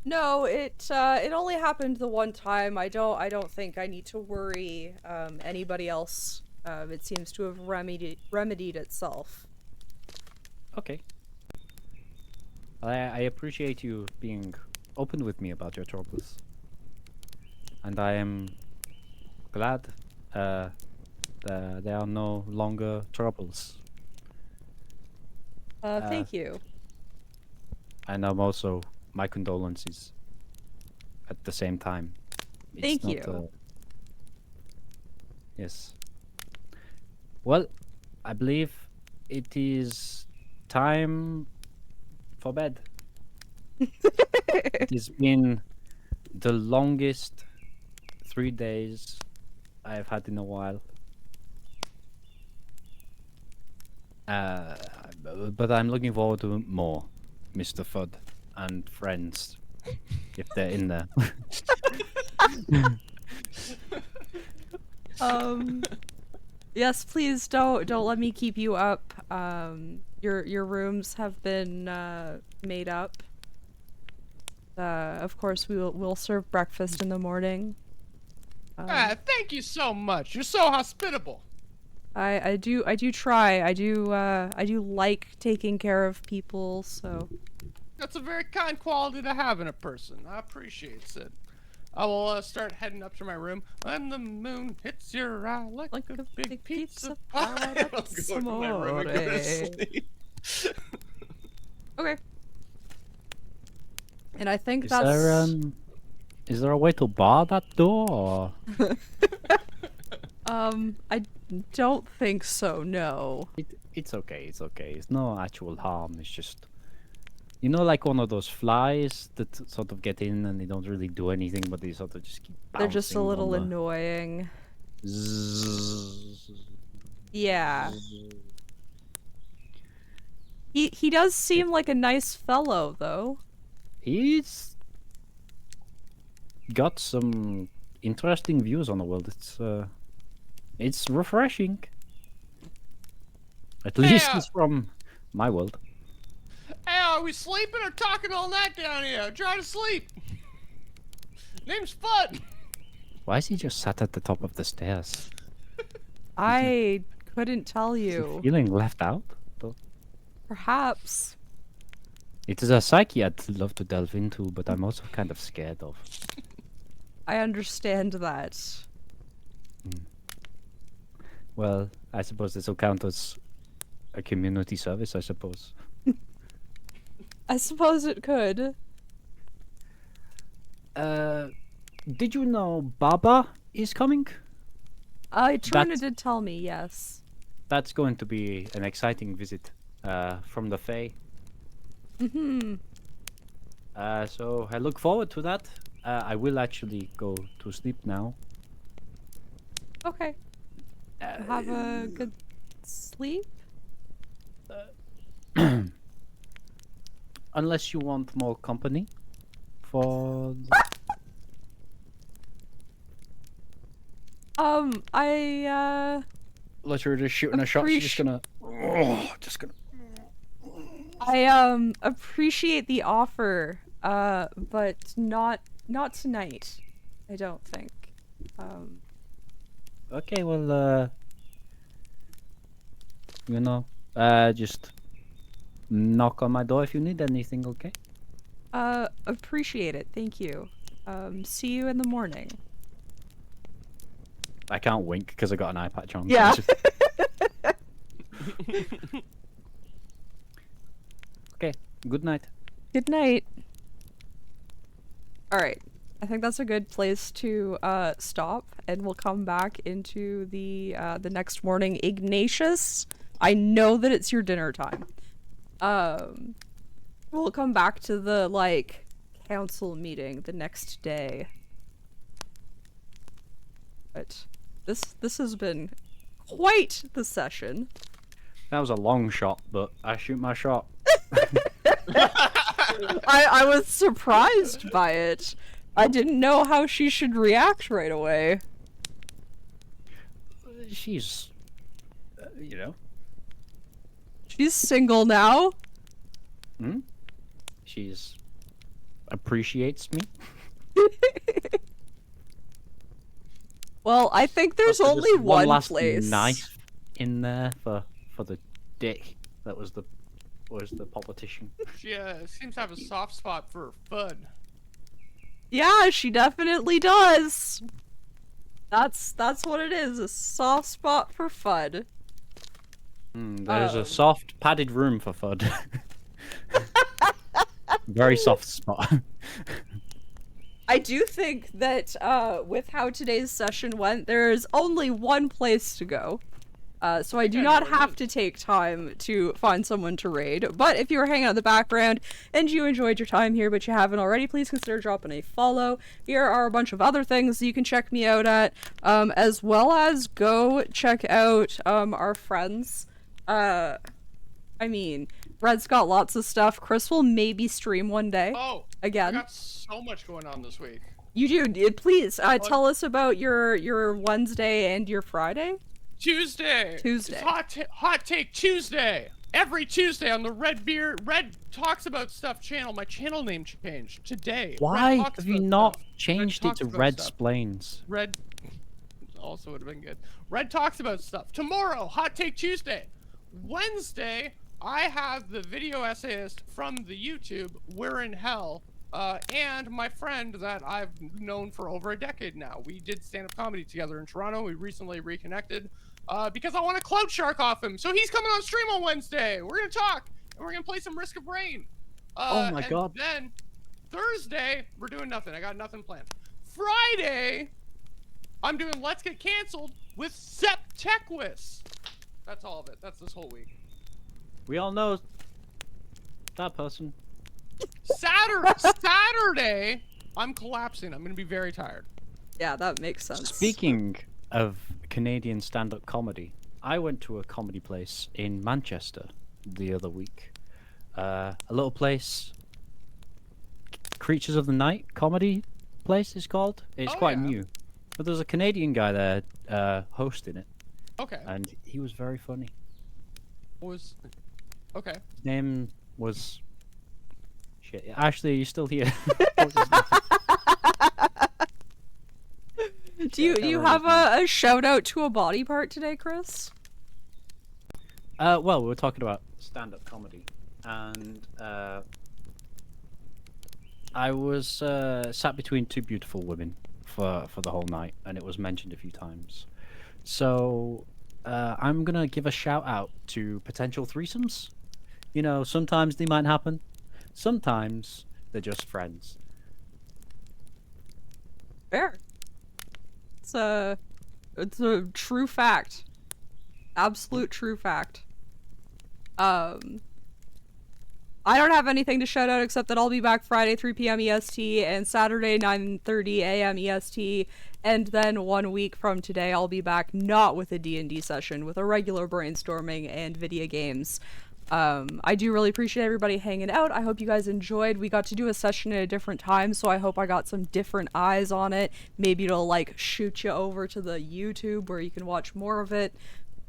no, it only happened the one time. I don't think I need to worry anybody else. It seems to have remedied itself. Okay. I appreciate you being open with me about your troubles. And I am glad that there are no longer troubles. Thank you. And I'm also my condolences at the same time. It's Thank not, you. Yes. Well, I believe it is time for bed. It has been the longest 3 days I've had in a while. But I'm looking forward to more, Mr. Fudd and friends, if they're in there. Yes, please don't let me keep you up. Your rooms have been made up. Of course we'll serve breakfast in the morning. Thank you so much. You're so hospitable. I do try. I do like taking care of people, so That's a very kind quality to have in a person. I appreciate it. I will start heading up to my room. When the moon hits your eye like a big pizza pie. I'll go to my room and go to sleep. okay. And I think Is that's there is there a way to bar that door? Or... I don't think so, no. It's okay. It's okay. It's no actual harm. It's just, you know, like one of those flies that sort of get in and they don't really do anything, but they sort of just keep bouncing. They're just a little on the... annoying. Zzz. Yeah. He does seem like a nice fellow, though. He's got some interesting views on the world. It's refreshing. At least Yeah. it's from my world. Hey, are we sleeping or talking all night down here? Try to sleep. Name's Fud. Why is he just sat at the top of the stairs? I couldn't tell Is he you. feeling left out? Though? Perhaps. It is a psyche I'd love to delve into, but I'm also kind of scared of. I understand that. Well, I suppose this will count as a community service, I suppose. I suppose it could. Did you know Baba is coming? Trina That's- did tell me, yes. That's going to be an exciting visit from the Fae. Mm-hmm. So I look forward to that. I will actually go to sleep now. Okay. Have a good sleep. Unless you want more company for... Unless you're just shooting a shot, she's just gonna... Oh, just gonna... I appreciate the offer, but not tonight. I don't think. Okay, well, you know, just knock on my door if you need anything, okay? Appreciate it. Thank you. See you in the morning. I can't wink because I got an eye patch on. so Yeah. it's just- Okay, good night. Good night. All right. I think that's a good place to stop, and we'll come back into the next morning. Ignatius, I know that it's your dinner time. We'll come back to the council meeting the next day. But this has been quite the session. That was a long shot, but I shoot my shot. I was surprised by it. I didn't know how she should react right away. She's, you know, She's single now. she's appreciates me. Well, I think there's Also, only just one last place. knife in there for the dick. That was the politician. She seems to have a soft spot for Fud. Yeah, she definitely does. That's what it is, a soft spot for FUD. There's a soft padded room for Fud. Very soft spot. I do think that with how today's session went, there is only one place to go. So I do Yeah, not no, have to take time to find someone to raid. But if you were hanging out in the background and you enjoyed your time here but you haven't already, please consider dropping a follow. Here are a bunch of other things you can check me out at, as well as go check out our friends. I mean, Red's got lots of stuff. Chris will maybe stream one day. Oh, Again. I got so much going on this week. You do. Please tell us about your Wednesday and your Friday. Tuesday. Tuesday. It's hot take Tuesday. Every Tuesday on the Red Talks About Stuff channel. My channel name changed today. Why Red Talks have you About not Stuff. changed it Talks to About Red Stuff. Splains? Red also would have been good. Red Talks About Stuff. Tomorrow, Hot Take Tuesday. Wednesday, I have the video essayist from the YouTube, We're in Hell, and my friend that I've known for over a decade now. We did stand-up comedy together in Toronto. We recently reconnected because I want to clout shark off him. So he's coming on stream on Wednesday. We're going to talk, and we're going to play some Risk of Rain. Oh my God. Then Thursday, we're doing nothing. I got nothing planned. Friday, I'm doing Let's Get Canceled with Septequis. That's all of it. That's this whole week. We all know that person. Saturday, I'm collapsing. I'm going to be very tired. Yeah, that makes sense. Speaking of Canadian stand-up comedy, I went to a comedy place in Manchester the other week. A little place, Creatures of the Night comedy place is called. It's Oh, quite yeah. new. But there's a Canadian guy there hosting it, Okay. and he was very funny. Was okay. His name was... Shit. Ashley, are you still here? Do you have a shout out to a body part today, Chris? Well, we were talking about stand-up comedy, and I was sat between two beautiful women for the whole night, and it was mentioned a few times. So I'm gonna give a shout out to potential threesomes. You know, sometimes they might happen, sometimes they're just friends. Fair. It's a true fact. Absolute true fact. I don't have anything to shout out except that I'll be back Friday 3 p.m. EST and Saturday 9:30 a.m. EST, and then 1 week from today I'll be back not with a D&D session, with a regular brainstorming and video games. I do really appreciate everybody hanging out. I hope you guys enjoyed. We got to do a session at a different time, so I hope I got some different eyes on it. Maybe it'll like shoot you over to the YouTube where you can watch more of it.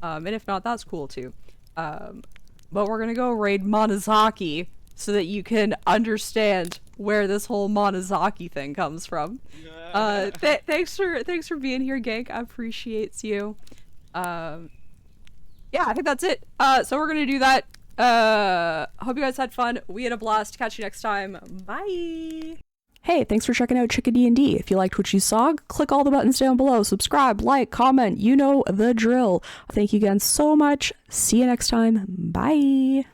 And if not, that's cool too. But we're gonna go raid Monozaki so that you can understand where this whole Monozaki thing comes from. Thanks for being here, Gank. I appreciate you. Yeah, I think that's it. So we're gonna do that. Hope you guys had fun. We had a blast. Catch you next time. Bye. Hey, thanks for checking out Chicka D&D. If you liked what you saw, click all the buttons down below. Subscribe, like, comment. You know the drill. Thank you again so much. See you next time. Bye.